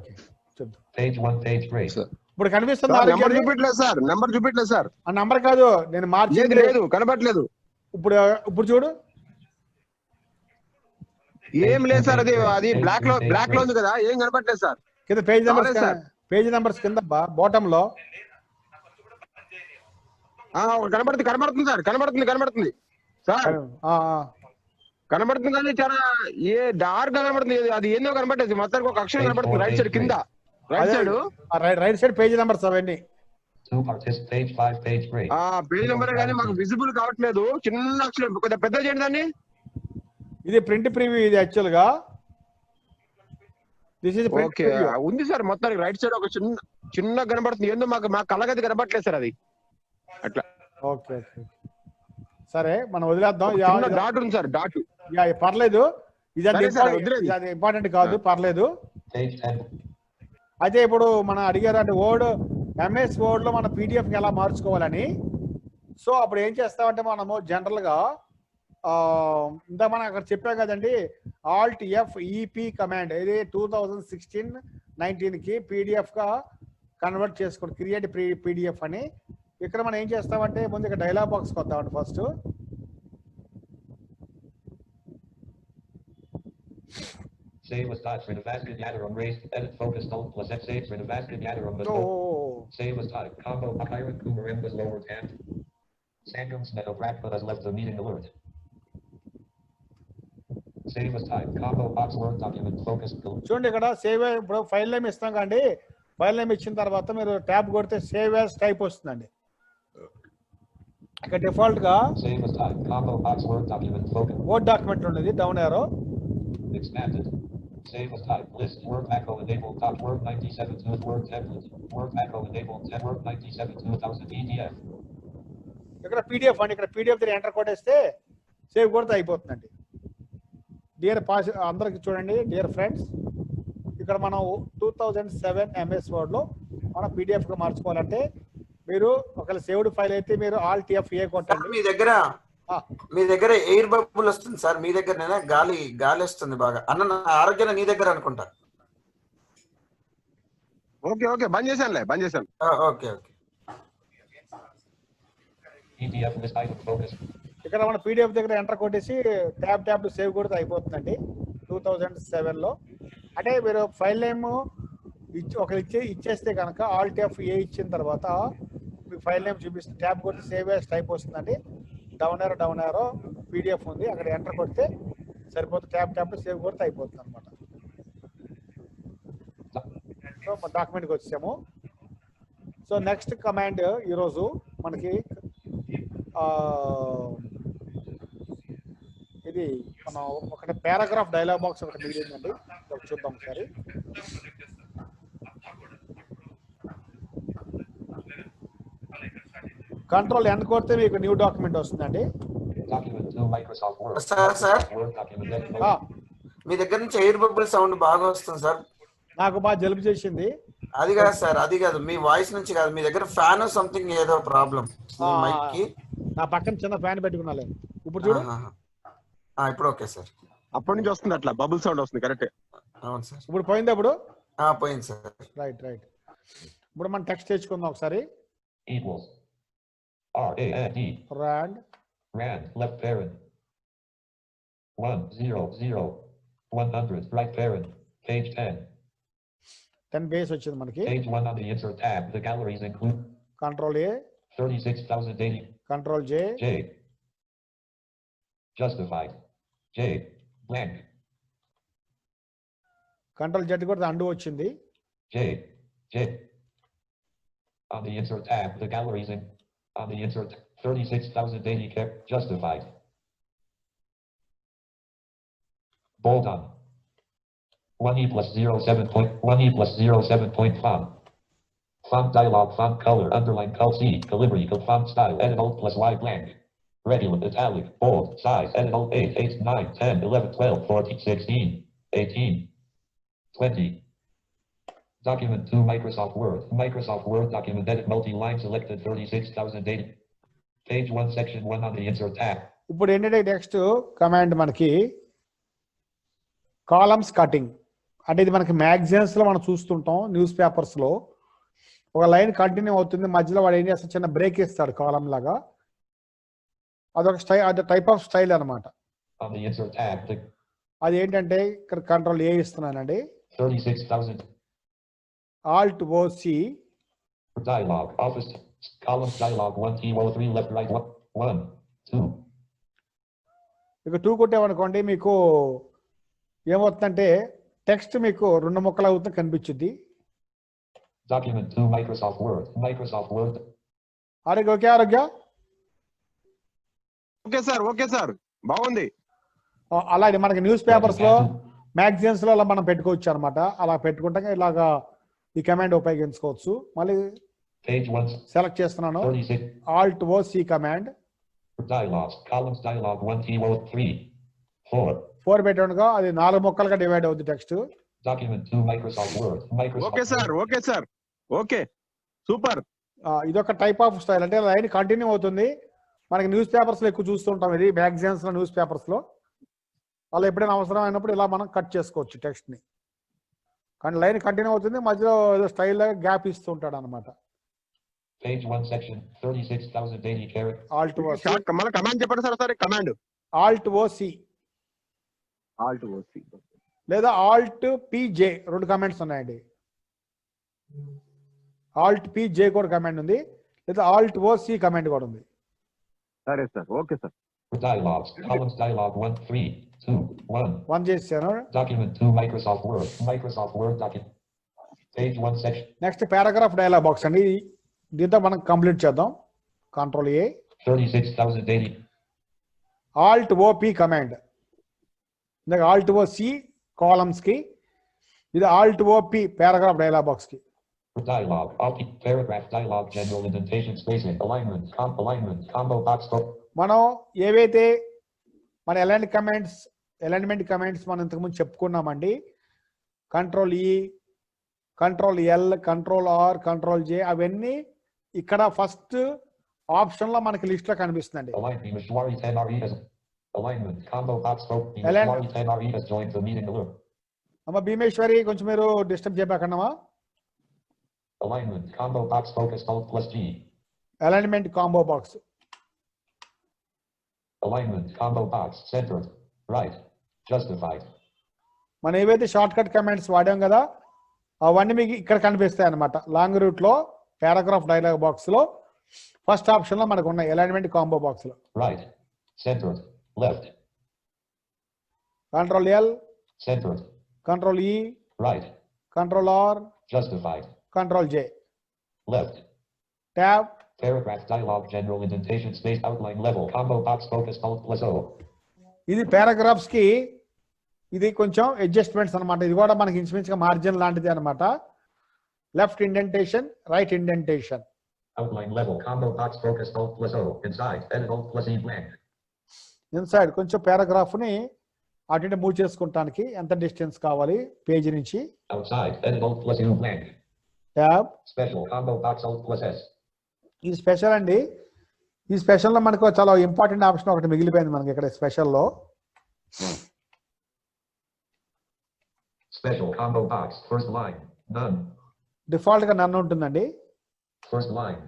చెప్తా. Page 1, page 3. ఇప్పుడు కనిపిస్తుంది. నెంబర్ చూపెట్టలేదు సార్. ఆ నంబర్ కాదు, నేను మార్చింది లేదు, కనపడలేదు. ఇప్పుడు చూడు. ఏం లేదు సార్, అది బ్లాక్ లో ఉంది కదా, ఏం కనపడలేదు సార్. కింద పేజ్ నెంబర్స్ కింద బాటమ్ లో కనబడుతుంది సార్, కనబడుతుంది సార్, కనబడుతుంది కానీ చాలా డార్క్ కనబడుతుంది. అది ఏందో కనబడేది, మొత్తానికి ఒక అక్షరం కనబడుతుంది రైట్ సైడ్ కింద. రైట్ సైడ్ పేజ్ నెంబర్స్ అవన్నీ. 2 participants page 5, page 3. Page number కానీ మాకు విజిబుల్ కావట్లేదు, చిన్న అక్షరం, కొద్దిగా పెద్ద చేయండి దాన్ని. ఇది ప్రింట్ ప్రివ్యూ, ఇది యాక్చువల్ గా ఓకే ఉంది సార్. మొత్తానికి రైట్ సైడ్ ఒక చిన్న కనబడుతుంది, ఏందో మా కళ్ళగది కనబడట్లేదు సార్, అది అట్లా. ఓకే సరే, మనం వదిలేద్దాం. డాట్ ఉంది సార్, డాట్. పర్లేదు, ఇది వదిలేదు. ఇంపార్టెంట్ కాదు, పర్లేదు. Page 10. అయితే ఇప్పుడు మనం అడిగారు అంటే వర్డ్ MS వర్డ్ లో మన PDF కి ఎలా మార్చుకోవాలని. సో అప్పుడు ఏం చేస్తామంటే మనము జనరల్ గా ఇంత మనం అక్కడ చెప్పాం కదండి, Alt F EP కమాండ్, ఇది 2016-19 కి PDF గా కన్వర్ట్ చేసుకోండి, క్రియేట్ PDF అని. ఇక్కడ మనం ఏం చేస్తామంటే ముందు ఇక్కడ డైలాగ్ బాక్స్ వద్దామండి first. Save as type for the basket yadder raised edit focus alt plus X save for the basket yadder on the save as type combo pirate Kumarim was lowered hand. Sangum's metal Bradford has left the meeting alert. Save as type combo box word document focus. చూడండి ఇక్కడ సేవ్, ఇప్పుడు ఫైల్ నేమ్ ఇస్తాం కండి. ఫైల్ నేమ్ ఇచ్చిన తర్వాత మీరు ట్యాబ్ కొడితే సేవ్ యాజ్ టైప్ వస్తుందండి. ఇక్కడ డిఫాల్ట్ గా save as type combo box word document focus. Word document ఉండేది, down arrow. Expanded. Save as type list word macro enabled top word 97 to word template word macro enabled 10 word 97 2000 PDF. ఇక్కడ PDF అండి, ఇక్కడ PDF దగ్గర ఎంటర్ కొట్టేస్తే సేవ్ కొడితే అయిపోతుందండి. డియర్ అందరికి చూడండి, డియర్ ఫ్రెండ్స్, ఇక్కడ మనం 2007 MS వర్డ్ లో మనం PDF గా మార్చుకోవాలంటే మీరు ఒకవేళ సేవ్డ్ ఫైల్ అయితే మీరు Alt F8 కొట్టండి. మీ దగ్గర ఎయిర్ బబుల్ వస్తుంది సార్, మీ దగ్గర గాలి వస్తుంది బాగా. అన్న ఆరోగ్యం నీ దగ్గర అనుకుంటా. ఓకే బంద్ చేశాను. Okay PDF list item focus. ఇక్కడ మన PDF దగ్గర ఎంటర్ కొట్టేసి ట్యాబ్ సేవ్ కొడితే అయిపోతుందండి. 2007 లో అంటే మీరు ఫైల్ నేమ్ ఇచ్చేస్తే కనుక ఆల్ట్ ఎఫ్ ఏ ఇచ్చిన తర్వాత మీకు ఫైల్ నేమ్ చూపిస్తుంది. ట్యాబ్ కొడితే సేవ్ యాజ్ టైప్ వస్తుందండి. డౌన్ యారో పీడిఎఫ్ ఉంది, అక్కడ ఎంటర్ కొడితే సరిపోతుంది. ట్యాబ్ సేవ్ కొడితే అయిపోతుంది అనమాట. సో మన డాక్యుమెంట్కి వచ్చాము. సో నెక్స్ట్ కమాండ్ ఈరోజు మనకి ఇది మనం ఒకటి పారాగ్రాఫ్ డైలాగ్ బాక్స్ ఒకటి మిగిలిందండి, చూద్దాం ఒకసారి. కంట్రోల్ ఎన్ కొడితే మీకు న్యూ డాక్యుమెంట్ వస్తుందండి. సార్ మీ దగ్గర నుంచి ఎయిర్ బబుల్ సౌండ్ బాగా వస్తుంది సార్. నాకు బాగా జలుబు చేసింది. అది కాదు సార్, అది కాదు, మీ వాయిస్ నుంచి కాదు, మీ దగ్గర ఫ్యాన్ సంథింగ్ ఏదో ప్రాబ్లం మైక్ కి. నా పక్కన చిన్న ఫ్యాన్ పెట్టుకున్నాలే. ఇప్పుడు చూడు, ఇప్పుడు ఓకే సార్. అప్పటి నుంచి వస్తుంది అట్లా బబుల్ సౌండ్ వస్తుంది. కరెక్ట్. అవును సార్. ఇప్పుడు పోయింది. అప్పుడు పోయింది సార్. రైట్. ఇప్పుడు మనం టెక్స్ట్ తెచ్చుకుందాం ఒకసారి. rand left parent 100 100 right parent page 10 base వచ్చింది మనకి. page 1 on the insert tab. The galleries include control A 36,080 control J justified J blank control Z కొడితే undo వచ్చింది. J on the insert tab. The galleries on the insert 36,080 kept justified. Bold on 1E plus 1E plus 07 point font. Font dialog, font color, underline, col C, calibri, font style, edit alt plus Y blank. Regular, italic, bold, size, edit alt 8, 8, 9, 10, 11, 12, 14, 16, 18, 20. Document 2 Microsoft Word document edit multi-line selected 36,080. Page 1 section 1 on the insert tab. ఇప్పుడు ఏంటంటే నెక్స్ట్ కమాండ్ మనకి కాలమ్స్ కటింగ్. అంటే ఇది మనకి మ్యాగజైన్స్ లో మనం చూస్తుంటాం, న్యూస్ పేపర్స్ లో ఒక లైన్ కంటిన్యూ అవుతుంది, మధ్యలో వాడు ఏం చేస్తాడు, చిన్న బ్రేక్ ఇస్తాడు కాలం లాగా. అదొక స్టైల్, అది టైప్ ఆఫ్ స్టైల్ అనమాట. అది ఏంటంటే ఇక్కడ control A ఇస్తున్నానండి. 36,000 Alt O C dialog office columns dialog 1 T03 left right 1 2. ఇక 2 కొట్టామనుకోండి మీకు ఏమవుతుందంటే టెక్స్ట్ మీకు రెండు ముక్కలు అవుతుంది కనిపించుద్ది. Document 2 Microsoft Word ఆరోగ్య ఓకే సార్ బాగుంది. అలాగే మనకి న్యూస్ పేపర్స్ లో మ్యాగజైన్స్ లో అలా మనం పెట్టుకోవచ్చు అనమాట. అలా పెట్టుకుంటే ఇలాగా ఈ కమాండ్ ఉపయోగించుకోవచ్చు. మళ్ళీ సెలెక్ట్ చేస్తున్నాను, Alt O C command. columns dialog 1 T03 4 పెట్టానుగా అది 4 ముక్కలుగా డివైడ్ అవుతుంది text. Document 2 Microsoft Word okay sir okay super. ఇదొక టైప్ ఆఫ్ స్టైల్. అంటే లైన్ కంటిన్యూ అవుతుంది. మనకి న్యూస్ పేపర్స్ లో ఎక్కువ చూస్తుంటాం, ఇది మ్యాగజైన్స్ లో, న్యూస్ పేపర్స్ లో. అలా ఎప్పుడైనా అవసరం అయినప్పుడు ఇలా మనం కట్ చేసుకోవచ్చు టెక్స్ట్ ని. కానీ లైన్ కంటిన్యూ అవుతుంది, మధ్యలో ఏదో స్టైల్ లాగా గ్యాప్ ఇస్తూ ఉంటాడు అనమాట. Page 1 section 36,080 characters. Alt O C మళ్ళీ కమాండ్ చెప్పండి sir. Command Alt O C లేదా Alt P J రెండు కమాండ్స్ ఉన్నాయండి. Alt P J కూడా కమాండ్ ఉంది, లేదా Alt O C కమాండ్ కూడా ఉంది. సరే sir. Okay sir. Dialogs columns dialog 1 3 2 1 చేశాను. Document 2 Microsoft Word document page 1 section. Next paragraph dialog box అండి. దీంతో మనం కంప్లీట్ చేద్దాం. Control A 36,080 Alt O P command. ఇందాక Alt O C కాలమ్స్ కి, ఇది Alt O P paragraph dialog box కి. Dialog paragraph dialog general indentation spacing alignment combo box మనం ఏవైతే మన అలైన్మెంట్ కమాండ్స్ మనం ఇంతకుముందు చెప్పుకున్నామండి. Control E, control L, control R, control J, అవన్నీ ఇక్కడ ఫస్ట్ ఆప్షన్ లో మనకి లిస్ట్ లో కనిపిస్తుందండి. అమ్మ భీమేశ్వరి, కొంచెం మీరు డిస్టర్బ్ చేయబాకన్నామా. alignment combo box focus alt plus G alignment combo box. alignment combo box centered right justified. మనం ఏవైతే షార్ట్ కట్ కమాండ్స్ వాడాం కదా, అవన్నీ మీకు ఇక్కడ కనిపిస్తాయి అన్నమాట. లాంగ్ రూట్ లో పారాగ్రాఫ్ డైలాగ్ బాక్స్ లో ఫస్ట్ ఆప్షన్ లో మనకు ఉన్నాయి అలైన్మెంట్ కాంబో బాక్స్ లో. Right. Centered. Left. Control L, Centered. Control E, Right. Control R, Justified. Control J. Left. Tab, Paragraph dialog general indentation space outline level combo box focus alt plus O. ఇది పారాగ్రాఫ్స్ కి ఇది కొంచెం అడ్జస్ట్మెంట్స్ అన్నమాట. ఇది కూడా మనకి ఇంచుమించుగా మార్జిన్ లాంటిది అన్నమాట. Left indentation, right indentation. Outline level combo box focus alt plus O. Inside edit alt plus E blank. Inside కొంచెం పారాగ్రాఫ్ ని అటు ఇటు మూవ్ చేసుకుంటానికి ఎంత డిస్టెన్స్ కావాలి పేజీ నుంచి. Outside edit alt plus U blank. Tab, Special combo box alt plus S. ఇది స్పెషల్ అండి. ఈ స్పెషల్లో మనకు చాలా ఇంపార్టెంట్ ఆప్షన్ ఒకటి మిగిలిపోయింది మనకి ఇక్కడ స్పెషల్లో. Special combo box first line none. Default గా నన్ను ఉంటుందండి. First line.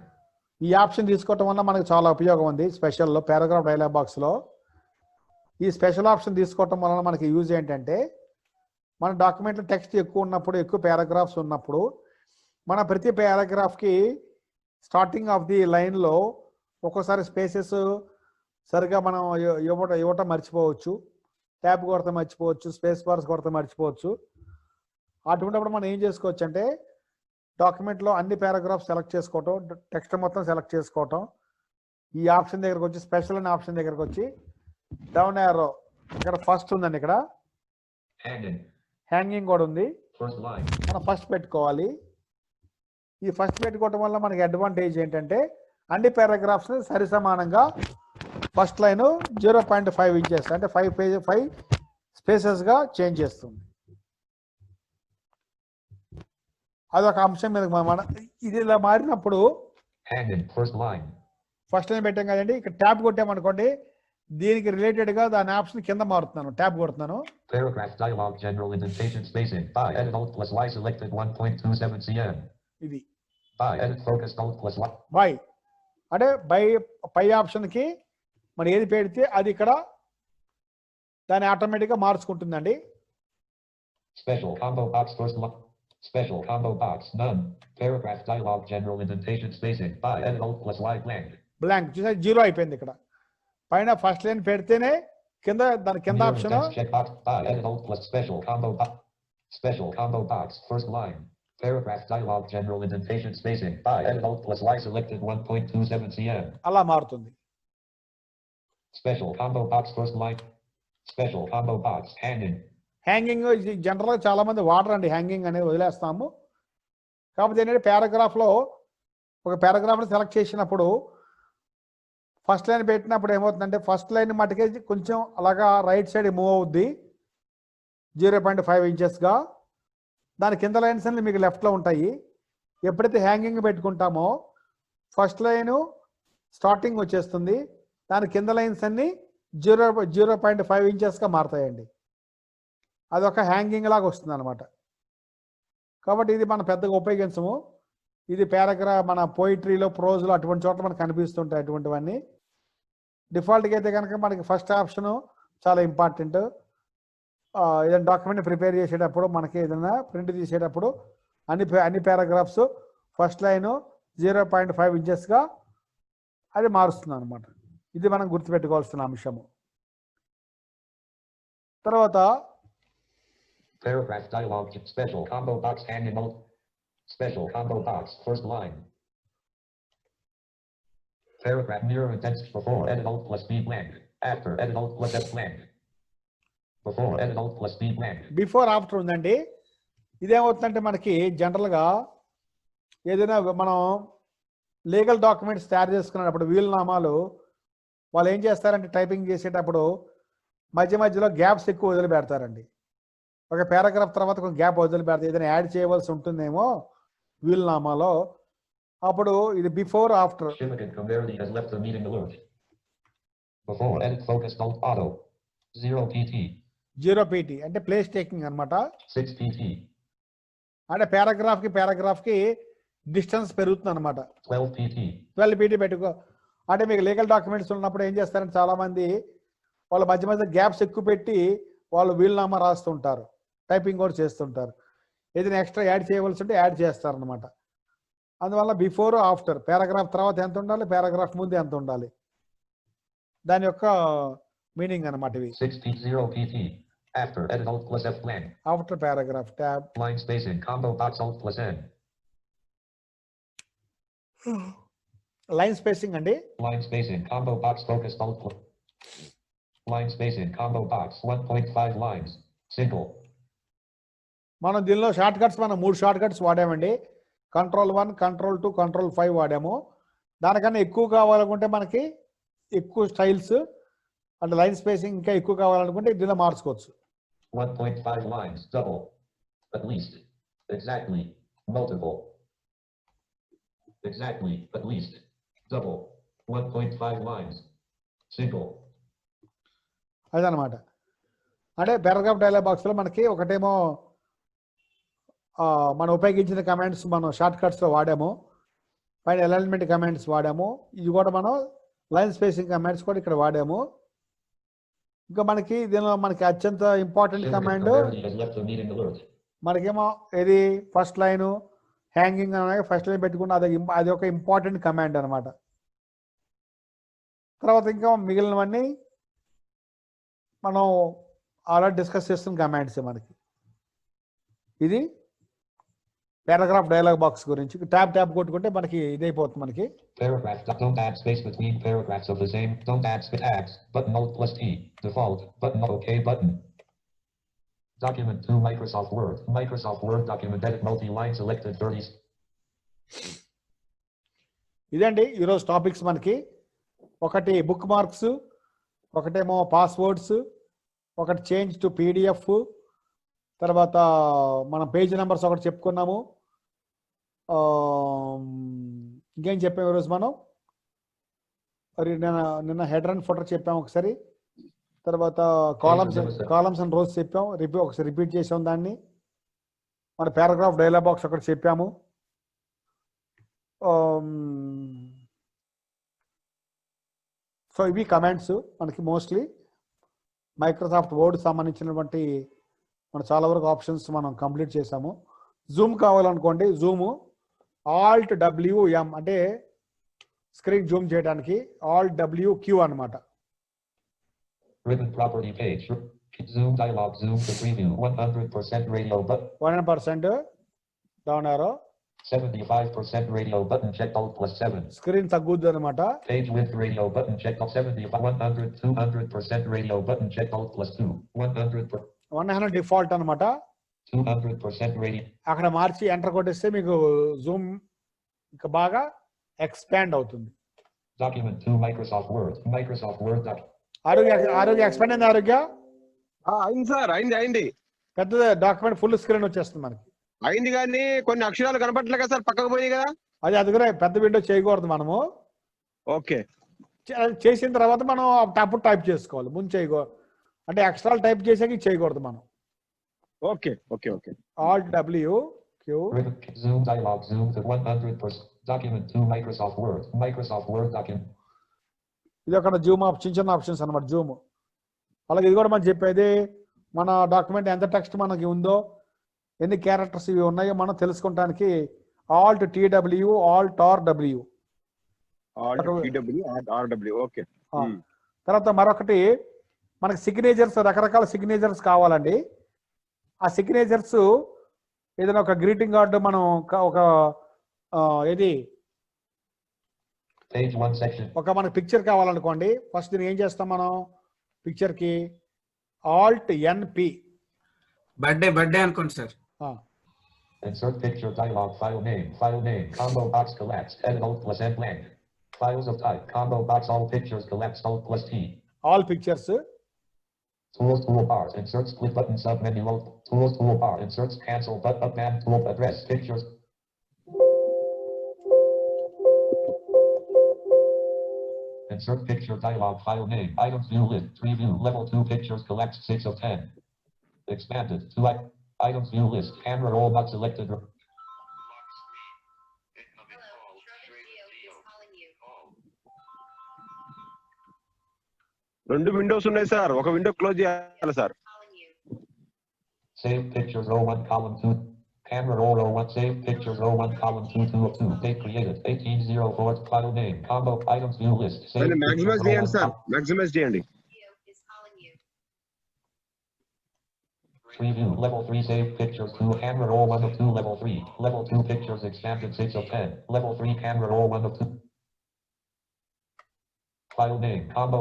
ఈ ఆప్షన్ తీసుకోవటం వల్ల మనకు చాలా ఉపయోగం ఉంది స్పెషల్లో పారాగ్రాఫ్ డైలాగ్ బాక్స్ లో. ఈ స్పెషల్ ఆప్షన్ తీసుకోవటం వలన మనకి యూజ్ ఏంటంటే మన డాక్యుమెంట్లో టెక్స్ట్ ఎక్కువ ఉన్నప్పుడు, ఎక్కువ పారాగ్రాఫ్స్ ఉన్నప్పుడు మన ప్రతి పారాగ్రాఫ్కి స్టార్టింగ్ ఆఫ్ ది లైన్లో ఒక్కోసారి స్పేసెస్ సరిగా మనం ఇవ్వటం మర్చిపోవచ్చు, ట్యాబ్ కొడత మర్చిపోవచ్చు, స్పేస్ బార్స్ కొడత మర్చిపోవచ్చు. అటువంటిప్పుడు మనం ఏం చేసుకోవచ్చు అంటే డాక్యుమెంట్లో అన్ని పారాగ్రాఫ్స్ సెలెక్ట్ చేసుకోవటం, టెక్స్ట్ మొత్తం సెలెక్ట్ చేసుకోవటం, ఈ ఆప్షన్ దగ్గరకు వచ్చి స్పెషల్ అనే ఆప్షన్ దగ్గరకు వచ్చి డౌన్ యారో ఇక్కడ ఫస్ట్ ఉందండి, ఇక్కడ హ్యాంగింగ్ కూడా ఉంది, మనం ఫస్ట్ పెట్టుకోవాలి. ఈ ఫస్ట్ పెట్టుకోవటం వల్ల మనకి అడ్వాంటేజ్ ఏంటంటే అన్ని పారాగ్రాఫ్స్ సరి సమానంగా ఫస్ట్ లైన్ 0.5 ఇంచెస్ అంటే 5 స్పేసెస్ గా చేంజ్ చేస్తుంది. అదొక అంశం మీద మన ఇది ఇలా మారినప్పుడు ఫస్ట్ లైన్ పెట్టాం కదండి, ఇక్కడ ట్యాబ్ కొట్టామనుకోండి దీనికి రిలేటెడ్ గా దాని ఆప్షన్ కింద మారుతున్నాను, ట్యాబ్ కొడుతున్నాను. ఇది బై అంటే పై ఆప్షన్ కి మనం ఏది పెడితే అది ఇక్కడ దాన్ని ఆటోమేటిక్ గా మార్చుకుంటుందండి. Special combo box first line. Special combo box none. Paragraph dialog general indentation spacing by edit alt plus Y blank. Blank చూసా 0 అయిపోయింది. ఇక్కడ పైన ఫస్ట్ లైన్ పెడితేనే కింద దాని కింద option checkbox by edit alt plus special combo box. Special combo box first line. Paragraph dialog general indentation spacing by edit alt plus Y selected 1.27 cm. అలా మారుతుంది. Special combo box first line. Special combo box hanging. Hanging జనరల్గా చాలా మంది వాటర్ అండి, హ్యాంగింగ్ అనేది వదిలేస్తాము. కాకపోతే ఏంటంటే పారాగ్రాఫ్లో ఒక పారాగ్రాఫ్ని సెలెక్ట్ చేసినప్పుడు ఫస్ట్ లైన్ పెట్టినప్పుడు ఏమవుతుందంటే ఫస్ట్ లైన్ మటుకే కొంచెం అలాగా రైట్ సైడ్ మూవ్ అవుద్ది 0.5 ఇంచెస్గా. దాని కింద లైన్స్ అన్ని మీకు లెఫ్ట్లో ఉంటాయి. ఎప్పుడైతే హ్యాంగింగ్ పెట్టుకుంటామో ఫస్ట్ లైను స్టార్టింగ్ వచ్చేస్తుంది, దాని కింద లైన్స్ అన్ని 0.5 ఇంచెస్గా మారుతాయండి. అదొక హ్యాంగింగ్ లాగా వస్తుంది అనమాట. కాబట్టి ఇది మనం పెద్దగా ఉపయోగించము. ఇది మన పోయిటరీలో, ప్రోజ్లో అటువంటి చోట్ల మనకు కనిపిస్తుంటాయి అటువంటివన్నీ. డిఫాల్ట్గా అయితే కనుక మనకి ఫస్ట్ ఆప్షను చాలా ఇంపార్టెంట్. ఏదైనా డాక్యుమెంట్ ప్రిపేర్ చేసేటప్పుడు మనకి ఏదైనా ప్రింట్ తీసేటప్పుడు అన్ని పారాగ్రాఫ్స్ ఫస్ట్ లైన్ 0.5 ఇంచెస్గా అది మారుస్తుంది అనమాట. ఇది మనం గుర్తుపెట్టుకోవాల్సిన అంశము. తర్వాత Paragraph dialog special combo box hanging alt. Special combo box first line. Paragraph mirror text before edit alt plus B blank. After edit alt plus F blank. Before edit alt plus B blank. Before after ఉందండి. ఇదేమవుతుందంటే మనకి జనరల్గా ఏదైనా మనం లీగల్ డాక్యుమెంట్స్ తయారు చేసుకున్నప్పుడు వీలునామాలు వాళ్ళు ఏం చేస్తారంటే టైపింగ్ చేసేటప్పుడు మధ్య మధ్యలో గ్యాప్స్ ఎక్కువ వదిలిపెడతారండి. ఒక పారాగ్రాఫ్ తర్వాత కొంచెం గ్యాప్ వదిలిపెడతారు, ఏదైనా యాడ్ చేయవలసి ఉంటుందేమో వీలునామాలో. అప్పుడు ఇది బిఫోర్ ఆఫ్టర్. జీరో పీటీ అంటే ప్లేస్ టేకింగ్ అనమాట. అంటే పారాగ్రాఫ్ కి డిస్టెన్స్ పెరుగుతుంది అనమాట. 12 పీటీ పెట్టుకో. అంటే మీకు లీగల్ డాక్యుమెంట్స్ ఉన్నప్పుడు ఏం చేస్తారంటే చాలా మంది వాళ్ళ మధ్య మధ్య గ్యాప్స్ ఎక్కువ పెట్టి వాళ్ళు వీలునామా రాస్తుంటారు, టైపింగ్ కూడా చేస్తుంటారు. ఏదైనా ఎక్స్ట్రా యాడ్ చేయవలసి ఉంటే యాడ్ చేస్తారనమాట. అందువల్ల బిఫోర్ ఆఫ్టర్, పారాగ్రాఫ్ తర్వాత ఎంత ఉండాలి, పారాగ్రాఫ్ ముందు ఎంత ఉండాలి, దాని యొక్క మీనింగ్ అనమాట ఇవి. 6P0 PT. After edit Alt plus F blank. After paragraph tab. Line spacing combo box Alt plus N. Line spacing అండి. Line spacing combo box focused Alt plus. Line spacing combo box 1.5 lines. Single. మనం దీనిలో షార్ట్ కట్స్ మనం 3 short cuts వాడామండి. Ctrl1, Ctrl2, Ctrl5 వాడాము. దానికన్నా ఎక్కువ కావాలనుకుంటే మనకి ఎక్కువ స్టైల్స్ అంటే లైన్ స్పేసింగ్ ఇంకా ఎక్కువ కావాలనుకుంటే దీనిలో మార్చుకోవచ్చు. 1.5 lines double. At least. Exactly. Multiple. Exactly. At least. Double. 1.5 lines. Single. అదనమాట. అంటే పారాగ్రాఫ్ డైలాగ్ బాక్స్లో మనకి ఒకటేమో మనం ఉపయోగించిన కమాండ్స్ మనం షార్ట్ కట్స్లో వాడాము, పైన అలైన్మెంట్ కమాండ్స్ వాడాము, ఇది కూడా మనం లైన్ స్పేసింగ్ కమాండ్స్ కూడా ఇక్కడ వాడాము. ఇంకా మనకి దీనిలో మనకి అత్యంత ఇంపార్టెంట్ కమాండ్ మనకేమో ఇది ఫస్ట్ లైన్ హ్యాంగింగ్ అనే ఫస్ట్ లైన్ పెట్టుకున్న అది ఒక ఇంపార్టెంట్ కమాండ్ అనమాట. తర్వాత ఇంకా మిగిలినవన్నీ మనం ఆల్రెడీ డిస్కస్ చేస్తున్న కమాండ్స్ మనకి. ఇది పారాగ్రాఫ్ డైలాగ్ బాక్స్ గురించి. ట్యాబ్ కొట్టుకుంటే మనకి ఇదైపోతుంది మనకి. Paragraph. Don't add space between paragraphs of the same. Don't add space. Tags. Button Alt plus T. Default. Button OK button. Document 2 Microsoft Word. Microsoft Word document edit multi-line selected 30. ఇదండి ఈరోజు టాపిక్స్ మనకి. ఒకటి బుక్ మార్క్స్, ఒకటేమో పాస్వర్డ్స్, ఒకటి చేంజ్ టు పీడిఎఫ్, తర్వాత మనం పేజ్ నెంబర్స్ ఒకటి చెప్పుకున్నాము. ఇంకేం చెప్పాము ఈరోజు మనం, మరి నిన్న హెడర్ అండ్ ఫుటర్ చెప్పాము ఒకసారి, తర్వాత కాలమ్స్ అండ్ రోస్ చెప్పాం, ఒకసారి రిపీట్ చేసాం దాన్ని. మన పారాగ్రాఫ్ డైలాగ్ బాక్స్ ఒకటి చెప్పాము. సో ఇవి కమాండ్స్ మనకి మోస్ట్లీ మైక్రోసాఫ్ట్ వర్డ్ సంబంధించినటువంటి మనం చాలా వరకు ఆప్షన్స్ మనం కంప్లీట్ చేసాము. జూమ్ కావాలనుకోండి, జూమ్ Alt WM అంటే స్క్రీన్ జూమ్ చేయడానికి Alt WQ అనమాట. Written property page. Zoom dialog. Zoom to preview. 100% radio button. 100% down ఆరో. 75% radio button checked Alt plus 7. Screen తగ్గుద్ది అనమాట. Page width radio button checked Alt 70 200% radio button checked Alt plus 2. 100 default అనమాట. 200% radio. అక్కడ మార్చి ఎంటర్ కొట్టేస్తే మీకు జూమ్ ఇంకా బాగా ఎక్స్పాండ్ అవుతుంది. Document 2 Microsoft Word. Microsoft Word doc. ఆరోగ్య ఎక్స్పాండ్ అయింది. ఆరోగ్య అయింది సార్, అయింది. పెద్ద డాక్యుమెంట్ ఫుల్ స్క్రీన్ వచ్చేస్తుంది మనకి. అయింది కానీ కొన్ని అక్షరాలు కనపడట్లే కదా సార్, పక్కకు పోయి కదా. అది కూడా పెద్ద విండో చేయకూడదు మనము. ఓకే, చేసిన తర్వాత మనం అప్పుడు టైప్ చేసుకోవాలి, ముందు చేయకూడదు. అంటే అక్షరాలు టైప్ చేసాక చేయకూడదు మనం. Okay okay okay. Alt WQ. Zoom dialog. Zoom to 100%. Document 2 Microsoft Word. Microsoft Word document. ఇది అక్కడ జూమ్ చిన్న ఆప్షన్స్ అనమాట జూమ్. అలాగే ఇది కూడా మనం చెప్పేది మన డాక్యుమెంట్ ఎంత టెక్స్ట్ మనకి ఉందో, ఎన్ని క్యారెక్టర్స్ ఇవి ఉన్నాయో మనం తెలుసుకోవడానికి Alt TW, Alt RW. Okay. తర్వాత మరొకటి మనకి సిగ్నేచర్స్, రకరకాల సిగ్నేచర్స్ కావాలండి. ఆ సిగ్నేచర్స్ ఏదైనా ఒక గ్రీటింగ్ కార్డు మనం ఒక ఏది ఒక మనకి పిక్చర్ కావాలనుకోండి, ఫస్ట్ దీన్ని ఏం చేస్తాం మనం, పిక్చర్ కి Alt NP. బర్త్డే అనుకోండి sir. Insert picture dialog. File name combo box collapse. Edit Alt plus N blank. Files of type combo box. All pictures collapse Alt plus T. All pictures. Tools toolbar. Insert split button sub menu. Tools toolbar. Inserts cancel button up and tool address pictures. Insert picture dialog. File name. Items view list. Preview level 2 pictures collapse 6 of 10. Expanded to items view list. Camera roll not selected. రెండు విండోస్ ఉన్నాయి సార్, ఒక విండో క్లోజ్ చేయాలి sir. Save pictures row 1 column 2. Camera roll row 1 save pictures row 1 column 2 of 2 date created 1804 file name combo items view list save maximise చేయండి సార్, మాక్సిమైజ్ చేయండి. Preview level 3 save pictures 2 camera roll 1 of 2 level 3 level 2 pictures expanded 6 of 10 level 3 camera roll 1 of 2 file name combo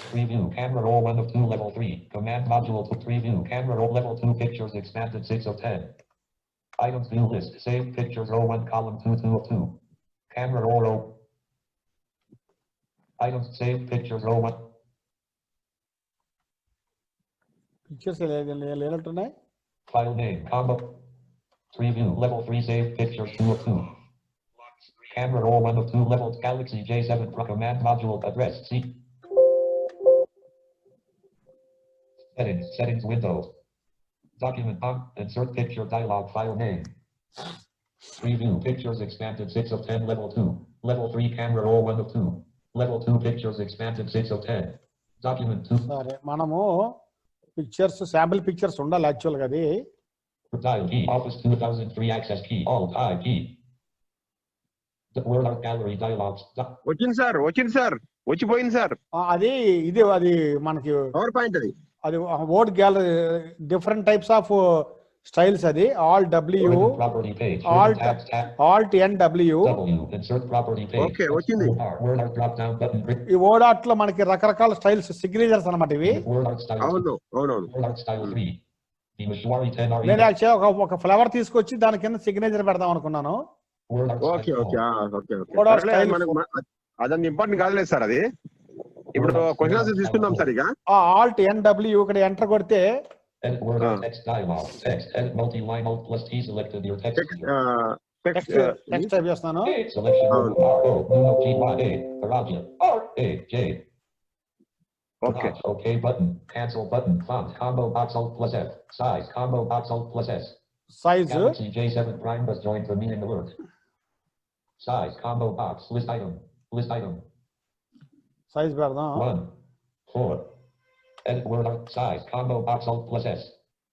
preview camera roll 1 of 2 level 3 command module to preview camera roll level 2 pictures expanded 6 of 10 items view list save pictures row 1 column 2 of 2 camera roll items save pictures row 1 pictures లేనట్టున్నాయి. file name combo preview level 3 save pictures 2 of 2 camera roll 1 of 2 level Galaxy J7 Pro command module address C settings window document on insert picture dialog file name preview pictures expanded 6 of 10 level 2 level 3 camera roll 1 of 2 level 2 pictures expanded 6 of 10 document 2 సరే, మనము పిక్చర్స్ శాంపిల్ పిక్చర్స్ ఉండాలి యాక్చువల్ గా. అది dial key office 2003 access key alt I key the word art gallery dialogs వచ్చింది సార్, వచ్చిపోయింది సార్. అది అది మనకి పవర్ పాయింట్ అది word gallery different types of styles. అది alt W property page alt NW. insert property page okay, వచ్చింది. word art drop down button ఈ వర్డ్ ఆర్ట్ లో మనకి రకరకాల స్టైల్స్ సిగ్నేచర్స్ అన్నమాట ఇవి. word art style అవును, అవునవును. word art style 3 the Mishwari 10 నేను యాక్చువల్ ఒక ఫ్లవర్ తీసుకొచ్చి దాని కింద సిగ్నేచర్ పెడదాం అనుకున్నాను. word art okay style okay 4 okay okay. Word art style అదంత ఇంపార్టెంట్ కాదులేదు సార్. అది ఇప్పుడు క్వశ్చన్ ఆన్సర్ తీసుకుందాం సార్. ఇక ఆల్ట్ ఎన్డబ్ల్యూ ఇక్కడ ఎంటర్ కొడితే edit word art text dialog text edit multi-line alt plus T selected your text text type చేస్తాను. selection R O Nuno G Y A Paraja R A J okay. OK button cancel button font combo box alt plus F size combo box alt plus S size Galaxy J7 Prime has joined the meeting alert size combo box list item size పెడదాం. 1 4 edit word art size combo box alt plus S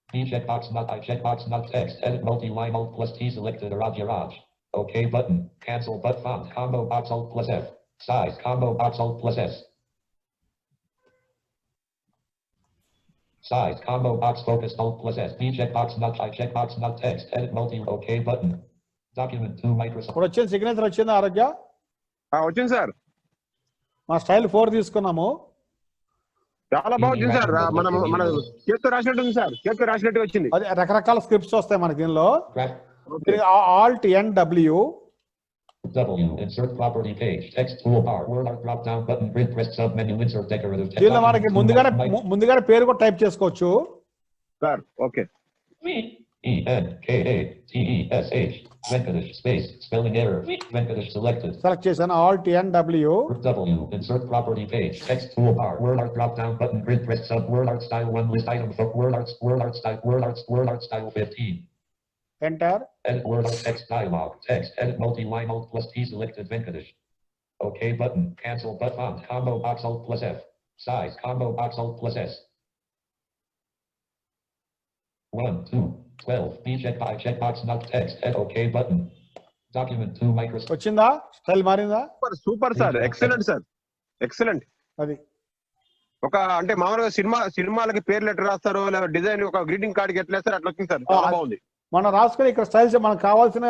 B checkbox not I checkbox not text edit multi-line alt plus T selected Raja Raj OK button cancel but font combo box alt plus F size combo box alt plus S size combo box focus alt plus S B checkbox not I checkbox not text edit multi OK button document 2 Microsoft ఇప్పుడు వచ్చిన సిగ్నేచర్ వచ్చింది ఆరోగ్య. వచ్చింది సార్. మా స్టైల్ 4 తీసుకున్నాము. చాలా బాగుంది సార్. మన చేతితో రాసినట్టు ఉంది సార్, చేతితో రాసినట్టు వచ్చింది. అది రకరకాల స్క్రిప్ట్స్ వస్తాయి మనకి దీనిలో. Alt NW W insert property page text toolbar word art drop down button grid press sub menu insert decorative text దీనిలో మనకి ముందుగానే పేరు కూడా టైప్ చేసుకోవచ్చు sir. Okay. ENKATESH Venkatesh space spelling error Venkatesh selected select చేశాను. Alt NW W insert property page text toolbar word art drop down button grid press sub word art style 1 list item for word art style 15 enter. edit word art text dialog text edit multi-line alt plus T selected Venkatesh OK button cancel but font combo box alt plus F size combo box alt plus S 1 2 12 B checkbox not text edit OK button document 2 Microsoft వచ్చిందా? స్టైల్ మారిందా? Super sir, excellent sir, excellent. అది ఒక అంటే మామూలుగా సినిమాలకి పేర్లు ఎట్లా రాస్తారు, లేదా డిజైన్ ఒక గ్రీటింగ్ కార్డ్ ఎట్లా వేస్తారు అట్లా వచ్చింది సార్. చాలా బాగుంది. మనం రాసుకొని ఇక్కడ స్టైల్స్ మనకు కావాల్సిన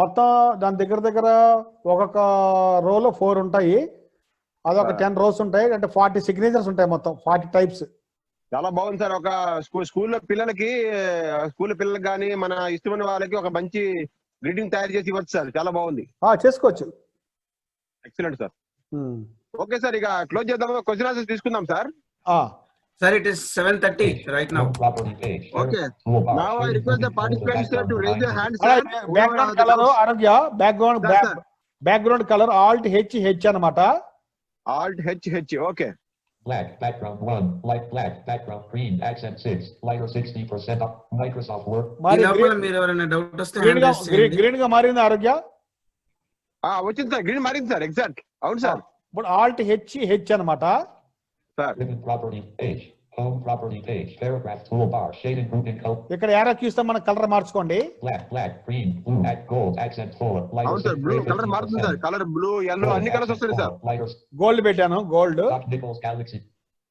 మొత్తం దాని దగ్గర ఒక్కొక్క రోలో 4 ఉంటాయి. అదొక 10 రోస్ ఉంటాయి. అంటే 40 సిగ్నేచర్స్ ఉంటాయి, మొత్తం 40 టైప్స్. చాలా బాగుంది సార్. ఒక స్కూల్ పిల్లలకి కానీ మన ఇష్టమైన వాళ్ళకి ఒక మంచి గ్రీటింగ్ తయారు చేసి ఇవ్వచ్చు సార్. చాలా బాగుంది, చేసుకోవచ్చు. Excellent sir. ఓకే సార్, ఇక క్లోజ్ చేద్దాం. క్వశ్చన్ ఆన్సర్స్ తీసుకుందాం sir. Sir, it is 7:30 right now. Okay. Now I request the participants to raise their hands, sir. Background color ఆరోగ్య background color alt H అన్నమాట. Alt H. Okay. Black background 1, light black background green accent 6, lighter 60% off Microsoft Word. మీరు ఎవరైనా డౌట్ వస్తే గ్రీన్ గా మారింది ఆరోగ్య. వచ్చింది సార్, గ్రీన్ మారింది సార్. ఎగ్జాక్ట్ అవును సార్. ఇప్పుడు alt H అన్నమాట. Ribbon property page Home property page. Paragraph toolbar. Shaded grouping color. ఇక్కడ యారో కీస్తో మన కలర్ మార్చుకోండి. Black, green, blue, gold, accent full. అవును సార్, బ్లూ కలర్ మారుతుంది సార్. కలర్ బ్లూ, yellow అన్ని కలర్స్ వస్తాయి సార్. గోల్డ్ పెట్టాను, గోల్డ్. Nichols Galaxy.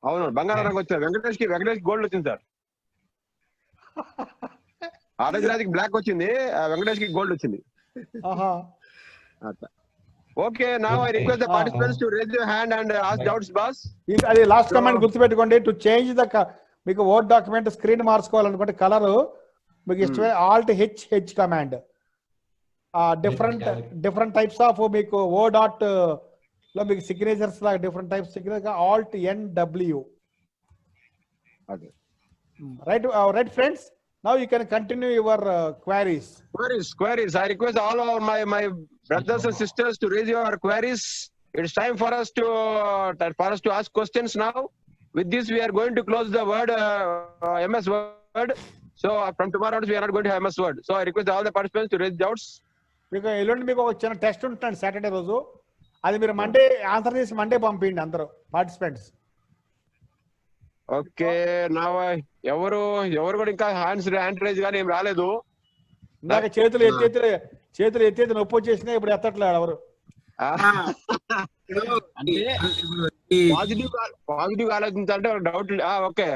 అవును, బంగారం రంగు వచ్చారు. వెంకటేష్ గోల్డ్ వచ్చింది సార్. ఆరోగ్యరాజుకి బ్లాక్ వచ్చింది, వెంకటేష్ కి గోల్డ్ వచ్చింది. Okay, now I request the participants to raise your hand and ask doubts boss. అది లాస్ట్ కమాండ్ గుర్తుపెట్టుకోండి. టు చేంజ్ ద మీకు వర్డ్ డాక్యుమెంట్ స్క్రీన్ మార్చుకోవాలనుకుంటే కలర్ మీకు ఇష్టమే Alt-H command. Different types of మీకు వర్డ్ డాట్ లో మీకు సిగ్నేచర్స్ లాగా different types signature Alt-N-W. Right friends, now you can continue your queries. I request all of my brothers and sisters to raise your queries. It's time for us to ask questions now. With this we are going to close the word MS Word. So from tomorrow onwards we are not going to have MS Word. So I request all the participants to raise doubts. మీకు ఎల్లుండి మీకు ఒక చిన్న టెస్ట్ ఉంటుంది సాటర్డే రోజు. అది మీరు మండే ఆన్సర్ చేసి మండే పంపించండి అందరూ పార్టిసిపెంట్స్. ఓకే, నా ఎవరు కూడా ఇంకా హ్యాండ్ రైజ్ గానీ ఏం రాలేదు. ఇందాక చేతులు ఎత్తి నొప్పి వచ్చేసినా ఇప్పుడు ఎత్తట్లేదు ఎవరు. Positive ఆలోచించాలంటే doubt. ఓకే,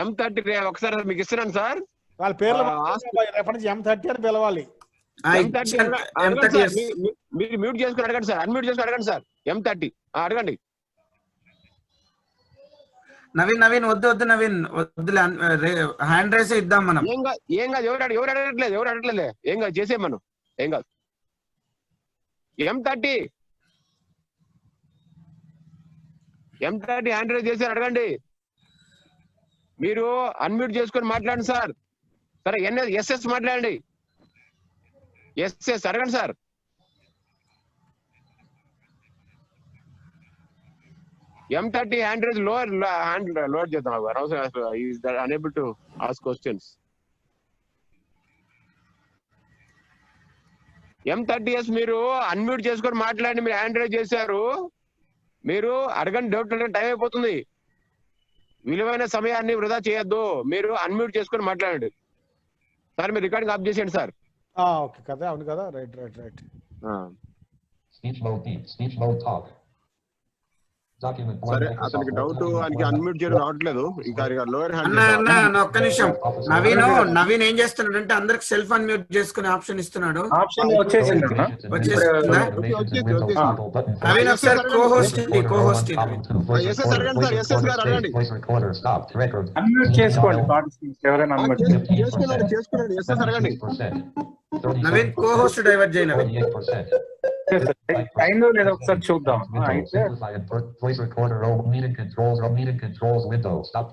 M30 ఒకసారి మీకు ఇస్తున్నాను సార్. వాళ్ళ పేర్లు రెఫరెన్స్ M30 అని పిలవాలి. మీరు మ్యూట్ చేసుకుని అడగండి సార్, అన్మ్యూట్ చేసుకుని అడగండి సార్. M30 అడగండి. నవీన్ వద్దు నవీన్ వద్దులే, హ్యాండ్ రైస్ ఇద్దాం మనం. ఏం కాదు, ఎవరు అడగట్లేదు. ఏం కాదు, చేసే మనం, ఏం కాదు. M30 హ్యాండ్ రైస్ చేసి అడగండి. మీరు అన్మ్యూట్ చేసుకొని మాట్లాడండి సార్. సరే, SS మాట్లాడండి. SS అడగండి sir. M30 hand raise lower చేద్దాం. Is that unable to ask questions? M30S మీరు అన్మ్యూట్ చేసుకొని మాట్లాడండి. మీరు హ్యాండ్ రైజ్ చేశారు, మీరు అడగండి. డౌట్ అంటే టైం అయిపోతుంది. విలువైన సమయాన్ని వృధా చేయొద్దు. మీరు అన్మ్యూట్ చేసుకొని మాట్లాడండి సార్. మీరు రికార్డింగ్ ఆఫ్ చేసేయండి సార్. ఓకే కదా, అవును కదా, రైట్. Speech mode talk. సరే, అతనికి డౌట్, ఆయనకి అన్మ్యూట్ చేయడం రావట్లేదు. ఇంకా లోయర్ హ్యాండ్. ఒక్క నిమిషం, నవీన్ ఏం చేస్తున్నాడంటే అందరికి సెల్ఫ్ అన్మ్యూట్ చేసుకునే ఆప్షన్ ఇస్తున్నాడు. వచ్చేసిందా? నవీన్ ఒకసారి కోహోస్ట్ అన్మ్యూట్ చేసుకోండి. అడగండి. నవీన్ కోహోస్ట్ డైవర్ట్ చేయి. నవీన్ అయిందో లేదో ఒకసారి చూద్దాం. అయితే voice recorder, meeting controls window. Stop.